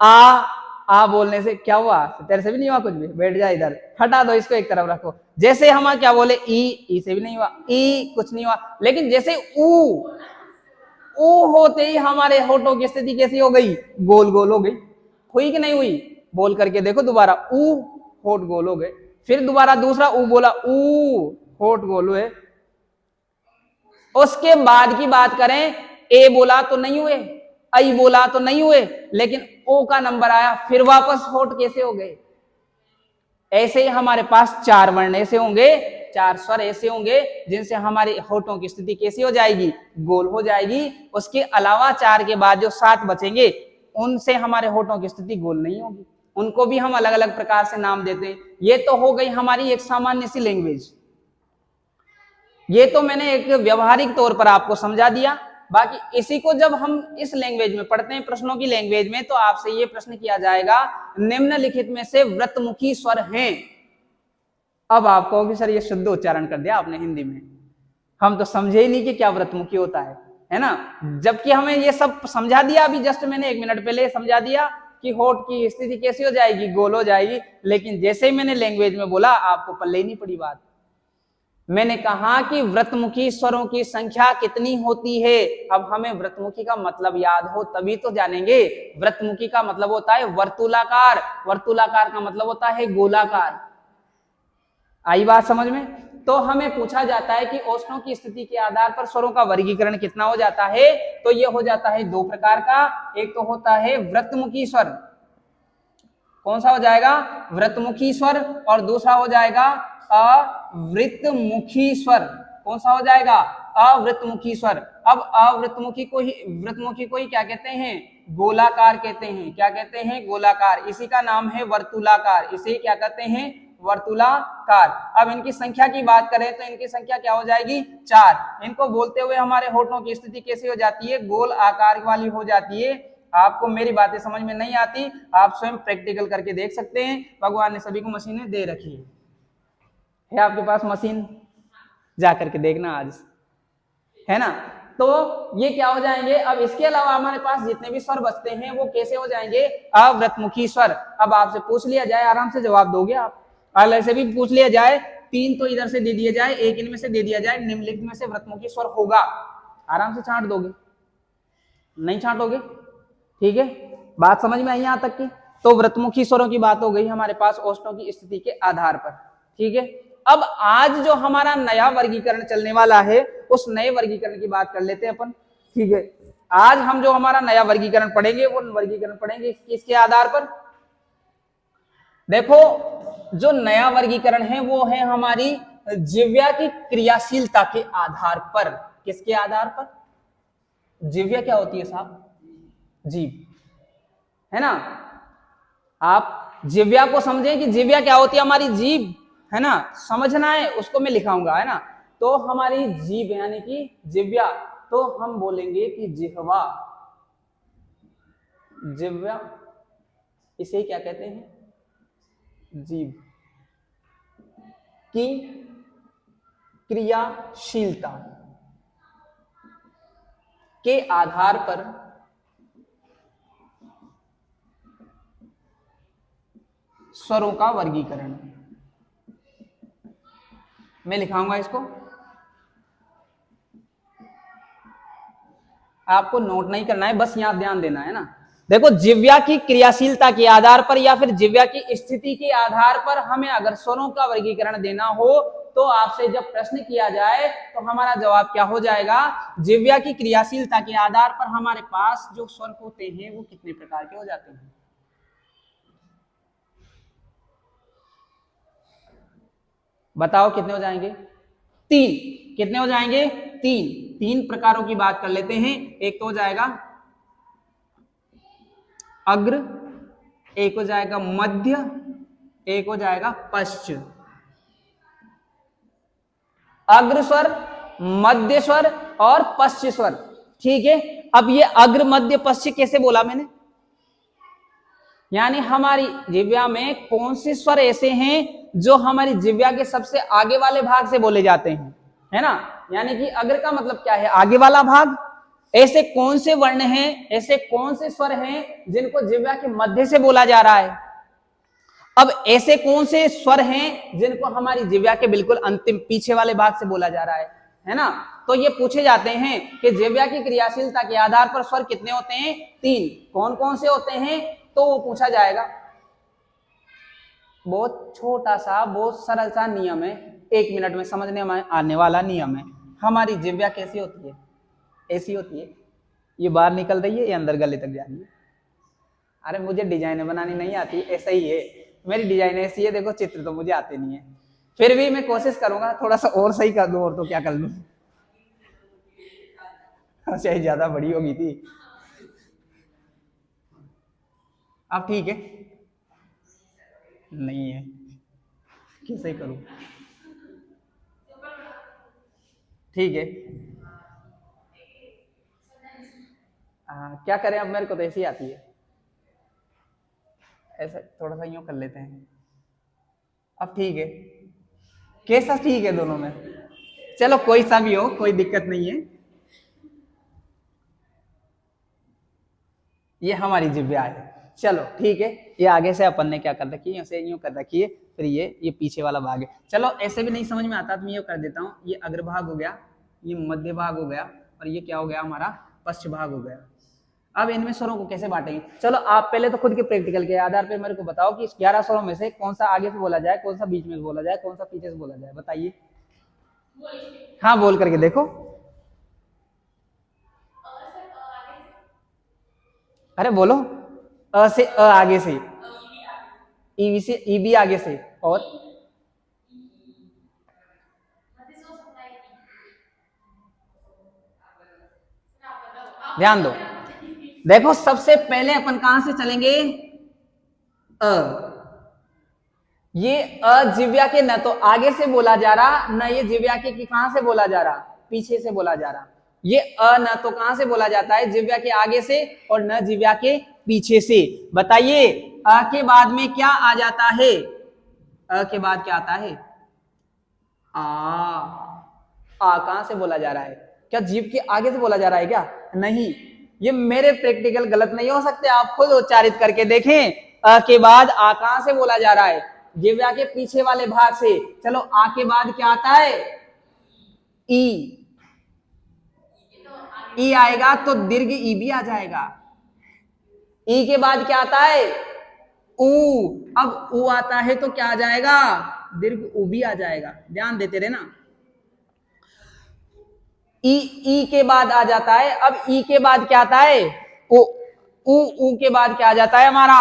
आ बोलने से क्या हुआ, तेरे से भी नहीं हुआ कुछ भी, बैठ जा इधर, हटा दो इसको एक तरफ रखो। जैसे हम क्या बोले ई से भी नहीं हुआ, ई कुछ नहीं हुआ। लेकिन जैसे ऊ होते ही हमारे होठों की स्थिति कैसी हो गई, गोल गोल हो गई। हुई कि नहीं हुई, बोल करके देखो दोबारा, ऊ होठ गोल हो गए। फिर दोबारा दूसरा ऊ बोला, ऊ होठ गोल हुए। उसके बाद की बात करें, ए बोला तो नहीं हुए, आई बोला तो नहीं हुए, लेकिन ओ का नंबर आया, फिर वापस होठ कैसे हो गए। ऐसे ही हमारे पास 4 वर्ण ऐसे होंगे, 4 स्वर ऐसे होंगे जिनसे हमारे होठों की स्थिति कैसी हो जाएगी, गोल हो जाएगी। उसके अलावा 4 के बाद जो 7 बचेंगे उनसे हमारे होठों की स्थिति गोल नहीं होगी, उनको भी हम अलग अलग प्रकार से नाम देते हैं। ये तो हो गई हमारी एक सामान्य सी लैंग्वेज, ये तो मैंने एक व्यवहारिक तौर पर आपको समझा दिया। बाकी इसी को जब हम इस लैंग्वेज में पढ़ते हैं, प्रश्नों की लैंग्वेज में, तो आपसे ये प्रश्न किया जाएगा, निम्नलिखित में से व्रतमुखी स्वर हैं। अब आप कहोगे सर ये शुद्ध उच्चारण कर दिया आपने हिंदी में, हम तो समझे ही नहीं कि क्या व्रतमुखी होता है ना। जबकि हमें ये सब समझा दिया, अभी जस्ट मैंने 1 मिनट पहले समझा दिया कि होठ की स्थिति कैसी हो जाएगी, गोल हो जाएगी। लेकिन जैसे ही मैंने लैंग्वेज में बोला, आपको पल्ले ही नहीं पड़ी बात। मैंने कहा कि व्रतमुखी स्वरों की संख्या कितनी होती है। अब हमें व्रतमुखी का मतलब याद हो तभी तो जानेंगे। व्रतमुखी का मतलब होता है वर्तुलाकार, वर्तुलाकार का मतलब होता है गोलाकार। आई बात समझ में। तो हमें पूछा जाता है कि औष्णों की स्थिति के आधार पर स्वरों का वर्गीकरण कितना हो जाता है, तो ये हो जाता है 2 प्रकार का। एक तो होता है व्रतमुखी स्वर, कौन सा हो जाएगा, व्रतमुखी स्वर, और दूसरा हो जाएगा अवृतमुखी स्वर। कौन सा हो जाएगा, अवृतमुखी स्वर। अब अवृतमुखी को ही क्या कहते हैं, गोलाकार कहते हैं। क्या कहते हैं, गोलाकार। इसी का नाम है वर्तुलाकार, इसे क्या कहते हैं, वर्तुलाकार। अब इनकी संख्या की बात करें तो इनकी संख्या क्या हो जाएगी, 4। इनको बोलते हुए हमारे होठों की स्थिति कैसी हो जाती है, गोल आकार वाली हो जाती है। आपको मेरी बातें समझ में नहीं आती, आप स्वयं प्रैक्टिकल करके देख सकते हैं। भगवान ने सभी को मशीनें दे रखी है आपके पास मशीन, जा करके देखना आज, है ना। तो ये क्या हो जाएंगे। अब इसके अलावा हमारे पास जितने भी स्वर बचते हैं वो कैसे हो जाएंगे, अवृतमुखी स्वर। अब आपसे पूछ लिया जाए, आराम से जवाब दोगे आप। अलग से भी पूछ लिया जाए, 3 तो इधर से दे दिया जाए, 1 इनमें से दे दिया जाए, निम्नलिखित में से व्रतमुखी स्वर होगा, आराम से छांट दोगे, नहीं छांटोगे, ठीक है। बात समझ में आई यहां तक की। तो व्रतमुखी स्वरों की बात हो गई हमारे पास औष्णों की स्थिति के आधार पर, ठीक है। अब आज जो हमारा नया वर्गीकरण चलने वाला है, उस नए वर्गीकरण की बात कर लेते हैं अपन, ठीक है। आज हम जो हमारा नया वर्गीकरण पढ़ेंगे, वो वर्गीकरण पढ़ेंगे किसके आधार पर। देखो, जो नया वर्गीकरण है वो है हमारी जिह्वा की क्रियाशीलता के आधार पर। किसके आधार पर, जिह्वा क्या होती है साहब, जीभ, है ना। आप जिह्वा को समझें कि जिह्वा क्या होती है, हमारी जीभ, है ना, समझना है, उसको मैं लिखाऊंगा, है ना। तो हमारी जीभ यानी कि जिह्वा, तो हम बोलेंगे कि जिह्वा, जिह्वा, इसे क्या कहते हैं, जीभ की क्रियाशीलता के आधार पर स्वरों का वर्गीकरण। मैं लिखाऊंगा इसको, आपको नोट नहीं करना है, बस यहां ध्यान देना है ना। देखो, जिह्वा की क्रियाशीलता के आधार पर या फिर जिह्वा की स्थिति के आधार पर हमें अगर स्वरों का वर्गीकरण देना हो, तो आपसे जब प्रश्न किया जाए तो हमारा जवाब क्या हो जाएगा, जिह्वा की क्रियाशीलता के आधार पर हमारे पास जो स्वर होते हैं वो कितने प्रकार के हो जाते हैं। बताओ कितने हो जाएंगे, 3। कितने हो जाएंगे, 3 प्रकारों की बात कर लेते हैं। एक तो हो जाएगा अग्र, एक हो जाएगा मध्य, एक हो जाएगा पश्च। अग्र स्वर, मध्य स्वर और पश्च स्वर, ठीक है। अब ये अग्र मध्य पश्च कैसे बोला मैंने, यानी हमारी जिह्वा में कौन से स्वर ऐसे हैं जो हमारी जिह्वा के सबसे आगे वाले भाग से बोले जाते हैं, है ना। यानी कि अग्र का मतलब क्या है, आगे वाला भाग। ऐसे कौन से वर्ण हैं, ऐसे कौन से स्वर हैं जिनको जिह्वा के मध्य से बोला जा रहा है। अब ऐसे कौन से स्वर हैं जिनको हमारी जिह्वा के बिल्कुल अंतिम पीछे वाले भाग से बोला जा रहा है ना। तो ये पूछे जाते हैं कि जिह्वा की क्रियाशीलता के आधार पर स्वर कितने होते हैं, 3। कौन कौन से होते हैं, तो वो पूछा जाएगा। बहुत छोटा सा, बहुत सरल सा नियम है, 1 मिनट में समझने में आने वाला नियम है। हमारी जिह्वा कैसी होती है, ऐसी होती है, ये बाहर निकल रही है, ये अंदर गले तक जा रही है। अरे मुझे डिजाइन बनानी नहीं आती, ऐसा ही है मेरी डिजाइन ऐसी है। देखो चित्र तो मुझे आते नहीं है, फिर भी मैं कोशिश करूंगा थोड़ा सा और सही कर दूं, और तो क्या कर लूं। शायद ज्यादा बड़ी होगी थी। अब ठीक है, नहीं है, कैसे करूं, ठीक है। क्या करें, अब मेरे को तो ऐसी आती है, ऐसा थोड़ा सा यूं कर लेते हैं। अब ठीक है, कैसा ठीक है दोनों में, चलो कोई सा भी हो, कोई दिक्कत नहीं है। ये हमारी जिह्वा है, चलो ठीक है। ये आगे से अपन ने क्या कर रखी है, ऐसे यूं कर रखी है, फिर ये पीछे वाला भाग है। चलो ऐसे भी नहीं समझ में आता तो मैं ये कर देता हूँ, ये अग्रभाग हो गया, ये मध्य भाग हो गया, और ये क्या हो गया हमारा पश्च भाग हो गया। अब इनमें स्वरों को कैसे बांटेंगे, चलो आप पहले तो खुद के प्रैक्टिकल के आधार पर मेरे को बताओ कि इस 11 स्वरों में से कौन सा आगे से बोला जाए, कौन सा बीच में बोला जाए, कौन सा पीछे से बोला जाए, बताइए। हाँ बोल करके देखो। अरे बोलो, अ से अ आगे से, ई से ई भी आगे से, और ध्यान दो, देखो सबसे पहले अपन कहां से चलेंगे, अ। ये अजिव्या के न तो आगे से बोला जा रहा, न ये जिव्या के कहां से बोला जा रहा, पीछे से बोला जा रहा। ये अ न तो कहां से बोला जाता है, जिव्या के आगे से, और न जिव्या के पीछे से। बताइए अ के बाद में क्या आ जाता है, अ के बाद क्या आता है, आ। कहां से बोला जा रहा है, क्या जीभ के आगे से बोला जा रहा है क्या, नहीं। ये मेरे प्रैक्टिकल गलत नहीं हो सकते, आप खुद उच्चारित करके देखें। अ के बाद आ कहां से बोला जा रहा है, जिह्वा के पीछे वाले भाग से। चलो आ के बाद क्या आता है, ई। ई आएगा तो दीर्घ ई भी आ जाएगा। ई के बाद क्या आता है, ऊ। अब ऊ आता है तो क्या आ जाएगा, दीर्घ ऊ भी आ जाएगा, ध्यान देते रहे ना। ई के बाद आ जाता है, अब ई के बाद क्या आता है, ओ। ऊ के बाद क्या आ जाता है हमारा,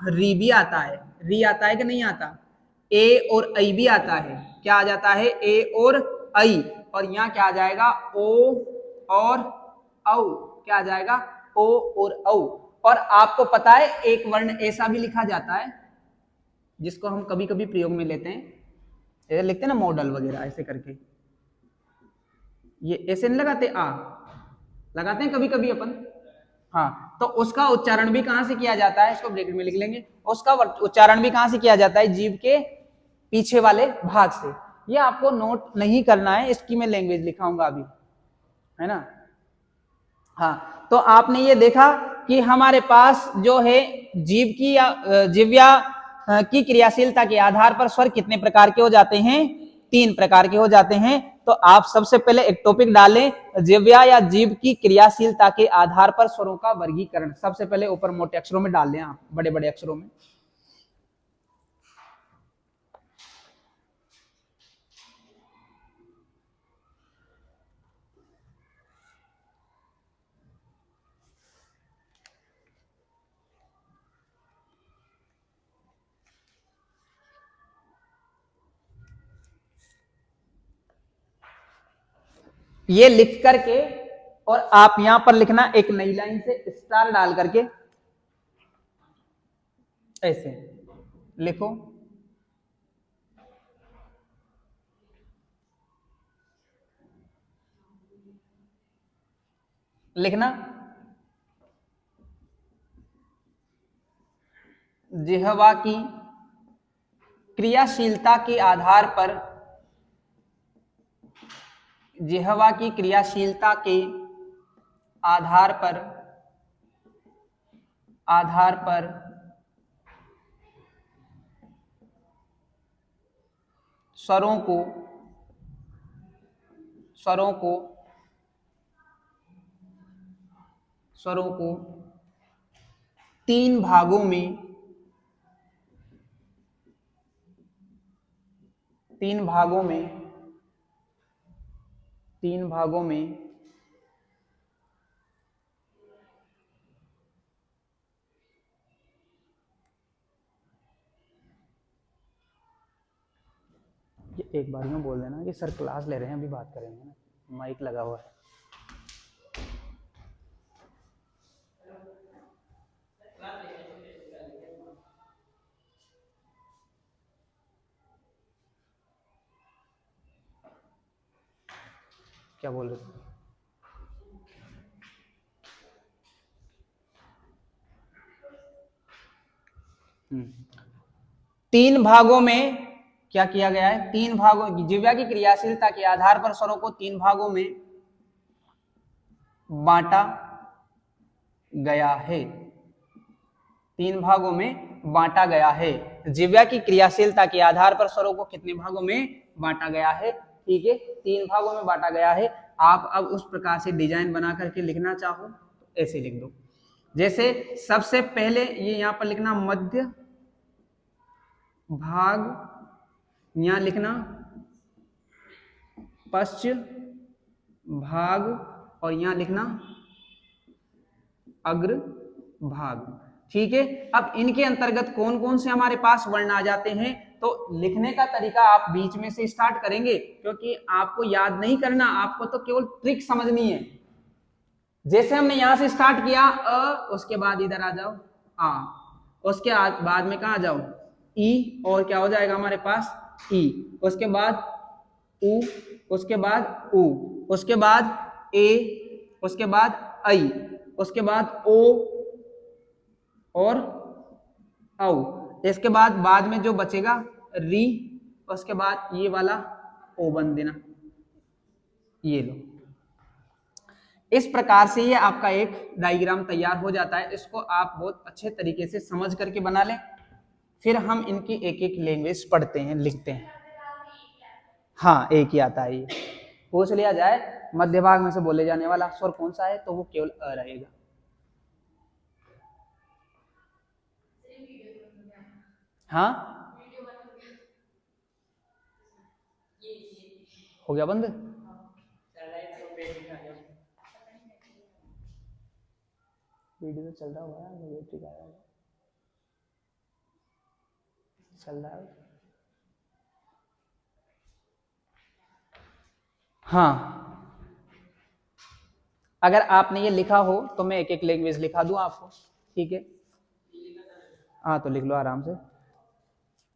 री भी आता है। री आता है कि नहीं आता, ए और आई भी आता है। क्या आ जाता है, ए और आई। और यहाँ क्या आ जाएगा, ओ और औ। क्या आ जाएगा, ओ और औ। और आपको पता है एक वर्ण ऐसा भी लिखा जाता है जिसको हम कभी कभी प्रयोग में लेते हैं, ऐसे लिखते हैं ना मॉडल वगैरह ऐसे करके, ये ऐसे नहीं लगाते, लगाते हैं कभी कभी अपन। हाँ, तो उसका उच्चारण भी कहां से किया जाता है, इसको ब्रैकेट में लिख लेंगे। उसका उच्चारण भी कहां से किया जाता है, जीभ के पीछे वाले भाग से। ये आपको नोट नहीं करना है, इसकी मैं लैंग्वेज लिखाऊंगा अभी, है ना। हाँ, तो आपने ये देखा कि हमारे पास जो है जीभ की या जिह्वा की क्रियाशीलता के आधार पर स्वर कितने प्रकार के हो जाते हैं, 3 प्रकार के हो जाते हैं। तो आप सबसे पहले एक टॉपिक डालें, जिह्वा या जीभ की क्रियाशीलता के आधार पर स्वरों का वर्गीकरण। सबसे पहले ऊपर मोटे अक्षरों में डाल दें आप, बड़े बड़े अक्षरों में। ये लिख करके, और आप यहां पर लिखना एक नई लाइन से स्टार डाल करके, ऐसे लिखो। लिखना, जिह्वा की क्रियाशीलता के आधार पर जिह्वा की क्रियाशीलता के आधार पर स्वरों को तीन भागों में ये एक बार में बोल देना कि सर क्लास ले रहे हैं, अभी बात करेंगे ना, माइक लगा हुआ है। क्या बोल रहे थे? तीन भागों में क्या किया गया है? तीन भागों की जिह्वा की क्रियाशीलता के आधार पर स्वरों को तीन भागों में बांटा गया है। तीन भागों में बांटा गया है। जिह्वा की क्रियाशीलता के आधार पर स्वरों को कितने भागों में बांटा गया है? ठीक है, तीन भागों में बांटा गया है। आप अब उस प्रकार से डिजाइन बना करके लिखना चाहो तो ऐसे लिख दो। जैसे सबसे पहले ये यहां पर लिखना मध्य भाग, यहां लिखना पश्चिम भाग और यहां लिखना अग्र भाग। ठीक है, अब इनके अंतर्गत कौन कौन से हमारे पास वर्ण आ जाते हैं? तो लिखने का तरीका आप बीच में से स्टार्ट करेंगे, क्योंकि आपको याद नहीं करना, आपको तो केवल ट्रिक समझनी है। जैसे हमने यहां से स्टार्ट किया उसके बाद इधर आ जाओ आ, उसके बाद में कहा जाओ ई, और क्या हो जाएगा हमारे पास ई, उसके बाद उ, उसके बाद उ, उसके बाद ए, उसके बाद आई, उसके बाद ओ और औ, इसके बाद में जो बचेगा री, उसके बाद ये वाला ओ बन देना। ये लो, इस प्रकार से ये आपका एक डायग्राम तैयार हो जाता है। इसको आप बहुत अच्छे तरीके से समझ करके बना लें, फिर हम इनकी एक एक लैंग्वेज पढ़ते हैं, लिखते हैं। हाँ, एक ही आता है। ये पूछ लिया जाए मध्य भाग में से बोले जाने वाला स्वर कौन सा है, तो वो केवल अ रहेगा। हाँ, हो गया बंद? वीडियो तो चल रहा होगा, चल रहा है। हाँ, अगर आपने ये लिखा हो तो मैं एक एक लैंग्वेज लिखा दूं आपको। ठीक है, हाँ तो लिख लो आराम से।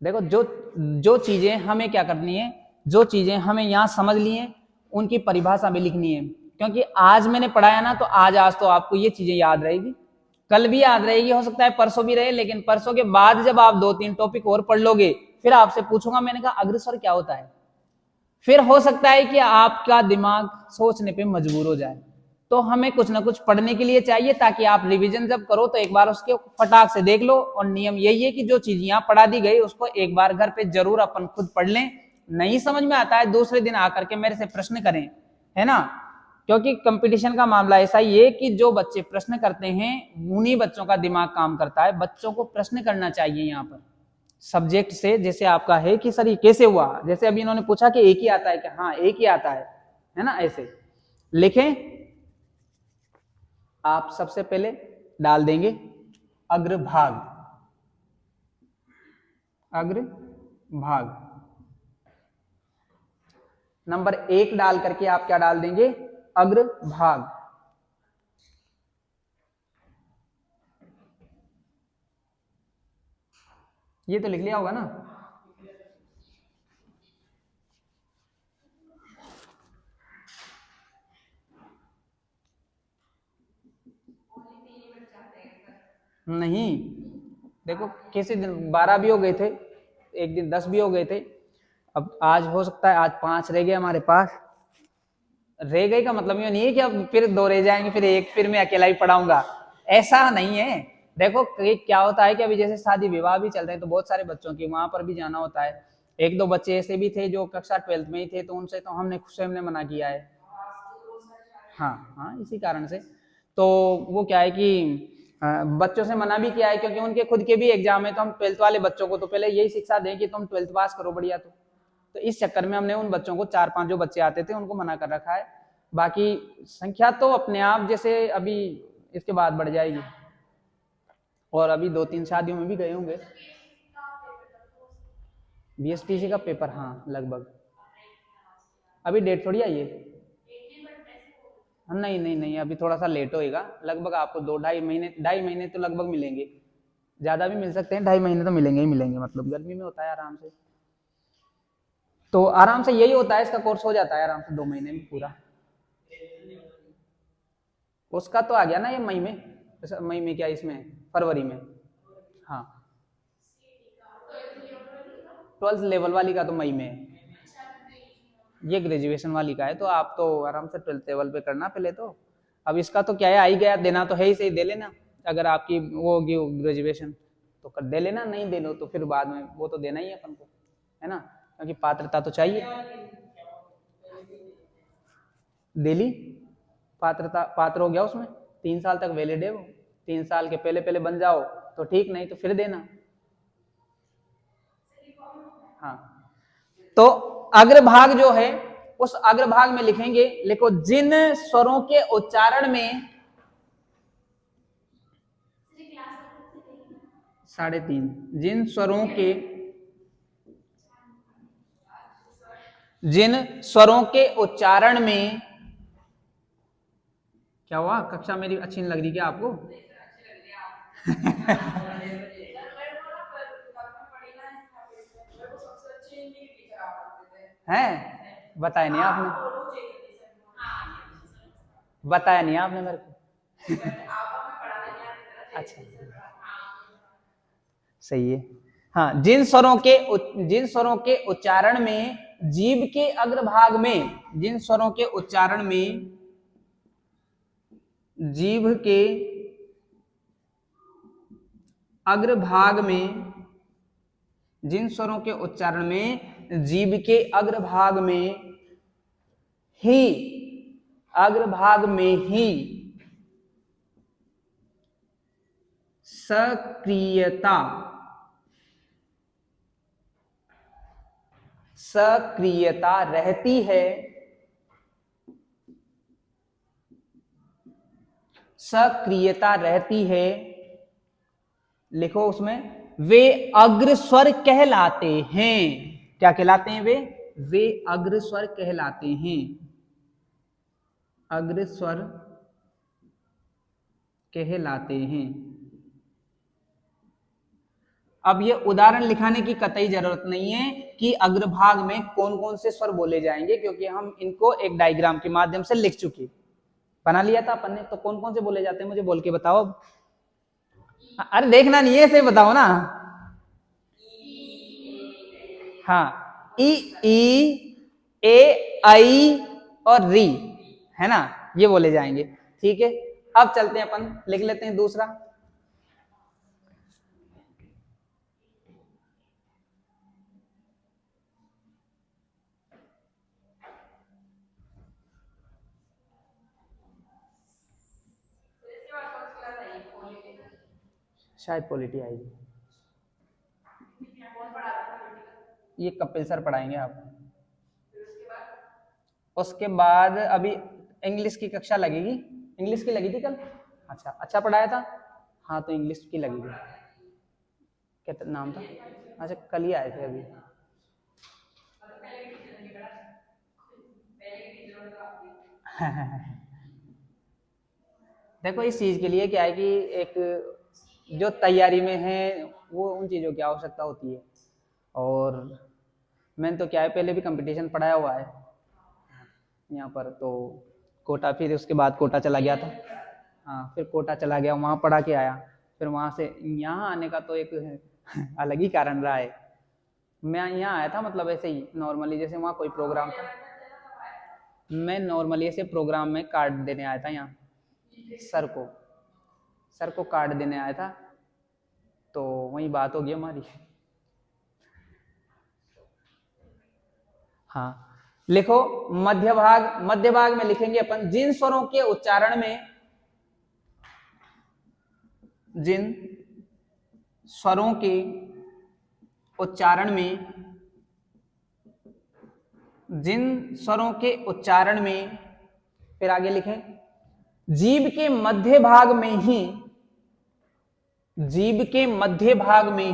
देखो, जो चीजें हमें क्या करनी है, जो चीजें हमें यहाँ समझ ली हैं उनकी परिभाषा भी लिखनी है, क्योंकि आज मैंने पढ़ाया ना, तो आज तो आपको ये चीजें याद रहेगी, कल भी याद रहेगी, हो सकता है परसों भी रहे, लेकिन परसों के बाद जब आप 2-3 टॉपिक और पढ़ लोगे, फिर आपसे पूछूंगा, मैंने कहा अग्रस्वर क्या होता है, फिर हो सकता है कि आपका दिमाग सोचने पे मजबूर हो जाए। तो हमें कुछ ना कुछ पढ़ने के लिए चाहिए, ताकि आप रिवीजन जब करो तो एक बार उसके फटाक से देख लो। और नियम यही है कि जो चीज यहाँ पढ़ा दी गई उसको एक बार घर पे जरूर अपन खुद पढ़ लें। नहीं समझ में आता है दूसरे दिन आकर के मेरे से प्रश्न करें, है ना, क्योंकि कंपटीशन का मामला ऐसा ही है कि जो बच्चे प्रश्न करते हैं उन्हीं बच्चों का दिमाग काम करता है। बच्चों को प्रश्न करना चाहिए यहाँ पर सब्जेक्ट से। जैसे आपका है कि सर ये कैसे हुआ, जैसे अभी इन्होंने पूछा कि एक ही आता है क्या, हाँ एक ही आता है ना, ऐसे लिखें। आप सबसे पहले डाल देंगे अग्रभाग, अग्रभाग नंबर 1 डाल करके आप क्या डाल देंगे, अग्रभाग। ये तो लिख लिया होगा ना। नहीं, देखो किसी दिन 12 भी हो गए थे, एक दिन 10 भी हो गए थे, अब आज हो सकता है आज 5 रह गए हमारे पास, रह गई का मतलब ये नहीं है कि अब फिर दो रह जाएंगे, फिर एक, फिर मैं अकेला ही पढ़ाऊंगा, ऐसा नहीं है। देखो क्या होता है कि अभी जैसे शादी विवाह भी चल रहे हैं तो बहुत सारे बच्चों की वहां पर भी जाना होता है। एक दो बच्चे ऐसे भी थे जो कक्षा 12th में ही थे, तो उनसे तो हमने स्वयं ने मना किया है। हाँ हाँ, इसी कारण से तो वो क्या है कि बच्चों से मना भी किया है, क्योंकि उनके खुद के भी एग्जाम है, तो हम 12th वाले बच्चों को तो पहले यही शिक्षा दें कि तुम 12th पास करो बढ़िया। तो इस चक्कर में हमने उन बच्चों को 4-5 जो बच्चे आते थे उनको मना कर रखा है। बाकी संख्या तो अपने आप जैसे अभी इसके बाद बढ़ जाएगी, और अभी 2-3 शादियों में भी गए होंगे। बीएसटीसी का पेपर, हाँ लगभग अभी डेट थोड़ी आई है। नहीं नहीं नहीं, अभी थोड़ा सा लेट होएगा, लगभग आपको 2-2.5 महीने तो लगभग मिलेंगे, ज्यादा भी मिल सकते हैं, 2.5 महीने तो मिलेंगे ही मिलेंगे। मतलब गर्मी में होता है आराम से, तो आराम से यही होता है, इसका कोर्स हो जाता है आराम से 2 महीने में पूरा। उसका तो आ गया ना ये मई में क्या इसमें फरवरी में। हाँ 12th लेवल वाली का तो मई में है, ये ग्रेजुएशन वाली का है, तो आप तो आराम से 12th लेवल पे करना पहले तो। अब इसका तो क्या है, आई गया, देना तो है ही, सही दे लेना। अगर आपकी वो होगी ग्रेजुएशन तो कर दे लेना, नहीं दे लो तो फिर बाद में वो तो देना ही है अपन को, है ना, क्योंकि पात्रता तो चाहिए। दिल्ली पात्र हो गया उसमें, 3 साल तक वैलिड है वो, 3 साल के पहले पहले बन जाओ तो ठीक, नहीं तो फिर देना। हाँ तो अग्रभाग जो है उस अग्रभाग में लिखेंगे, लिखो जिन स्वरों के उच्चारण में 3.5, जिन स्वरों के उच्चारण में, क्या हुआ, कक्षा मेरी अच्छी नहीं लग रही क्या आपको? है, बताया नहीं आपने, बताया नहीं आपने मेरे को। अच्छा सही है। हाँ, जिन स्वरों के उच्चारण में जीभ के अग्रभाग में, जिन स्वरों के उच्चारण में जीभ के अग्रभाग में, जिन स्वरों के उच्चारण में जीभ के अग्रभाग में ही, अग्रभाग में ही सक्रियता, सक्रियता रहती है, सक्रियता रहती है, लिखो उसमें, वे अग्रस्वर कहलाते हैं। क्या कहलाते हैं वे अग्रस्वर कहलाते हैं, अग्रस्वर कहलाते हैं। अब ये उदाहरण लिखाने की कतई जरूरत नहीं है कि अग्रभाग में कौन कौन से स्वर बोले जाएंगे, क्योंकि हम इनको एक डायग्राम के माध्यम से लिख चुके, बना लिया था अपन ने। तो कौन कौन से बोले जाते हैं मुझे बोल के बताओ। अरे देखना नहीं है, ऐसे बताओ ना। हाँ, ई ई ए आई और री, है ना, ये बोले जाएंगे। ठीक है, अब चलते हैं अपन लिख लेते हैं दूसरा। शायद पॉलिटी आएगी, ये कपिल सर पढ़ाएंगे आप। उसके बाद अभी इंग्लिश की कक्षा लगेगी, इंग्लिश की लगी थी कल, अच्छा पढ़ाया था। हाँ तो इंग्लिश की लगेगी, क्या नाम था, अच्छा कल ही आए थे अभी। देखो इस चीज के लिए क्या है कि एक जो तैयारी में है वो उन चीजों की आवश्यकता होती है, और मैंने तो क्या है पहले भी कंपटीशन पढ़ाया हुआ है यहाँ पर, तो कोटा, फिर उसके बाद कोटा चला गया था। हाँ फिर कोटा चला गया, वहाँ पढ़ा के आया, फिर वहाँ से यहाँ आने का तो एक अलग ही कारण रहा है। मैं यहाँ आया था मतलब ऐसे ही नॉर्मली, जैसे वहाँ कोई प्रोग्राम था, मैं नॉर्मली ऐसे प्रोग्राम में कार्ड देने आया था यहाँ सर को कार्ड देने आया था, तो वही बात होगी हमारी। हाँ लिखो मध्य भाग में लिखेंगे अपन जिन स्वरों के उच्चारण में, जिन स्वरों के उच्चारण में, फिर आगे लिखें जीभ के मध्य भाग में ही, जीभ के मध्य भाग में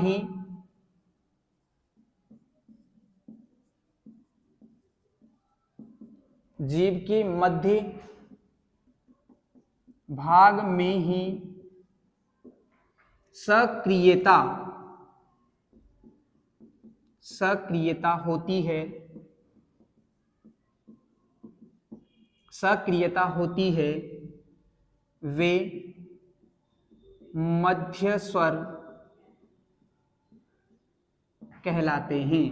ही सक्रियता होती है, वे मध्य स्वर कहलाते हैं।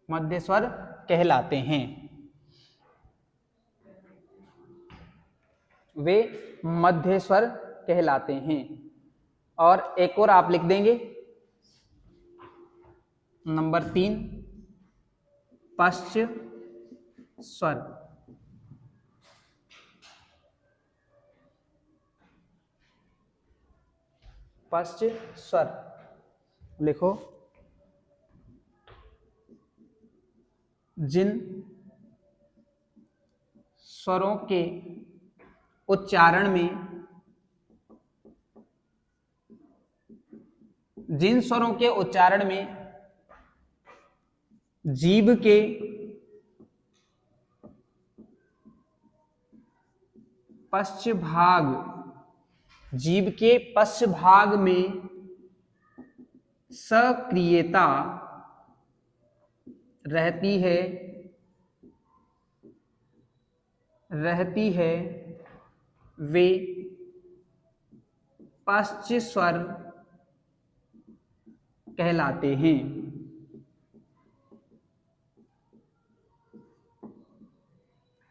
मध्य स्वर कहलाते हैं, वे मध्य स्वर कहलाते हैं। और एक और आप लिख देंगे नंबर 3 पश्च स्वर। पश्च स्वर लिखो जिन स्वरों के उच्चारण में, जीभ के पश्च भाग में सक्रियता रहती है, वे पश्च स्वर कहलाते हैं।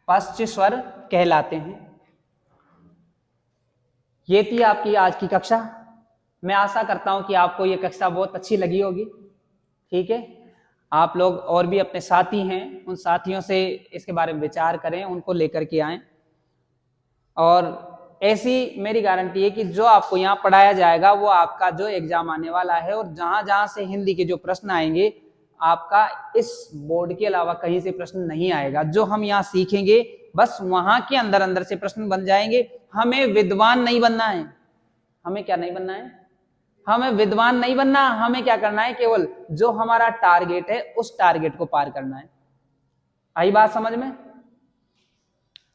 पश्च स्वर कहलाते हैं। ये थी आपकी आज की कक्षा। मैं आशा करता हूं कि आपको ये कक्षा बहुत अच्छी लगी होगी। ठीक है, आप लोग और भी अपने साथी हैं, उन साथियों से इसके बारे में विचार करें, उनको लेकर के आएं। और ऐसी मेरी गारंटी है कि जो आपको यहाँ पढ़ाया जाएगा वो आपका जो एग्जाम आने वाला है, और जहां जहां से हिंदी के जो प्रश्न आएंगे, आपका इस बोर्ड के अलावा कहीं से प्रश्न नहीं आएगा। जो हम यहाँ सीखेंगे बस वहां के अंदर अंदर से प्रश्न बन जाएंगे। हमें विद्वान नहीं बनना है। हमें क्या नहीं बनना है? हमें विद्वान नहीं बनना। हमें क्या करना है? केवल जो हमारा टारगेट है उस टारगेट को पार करना है। आई बात समझ में?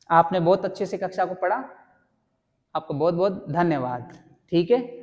आपने बहुत अच्छे से कक्षा को पढ़ा। आपको बहुत बहुत धन्यवाद। ठीक है।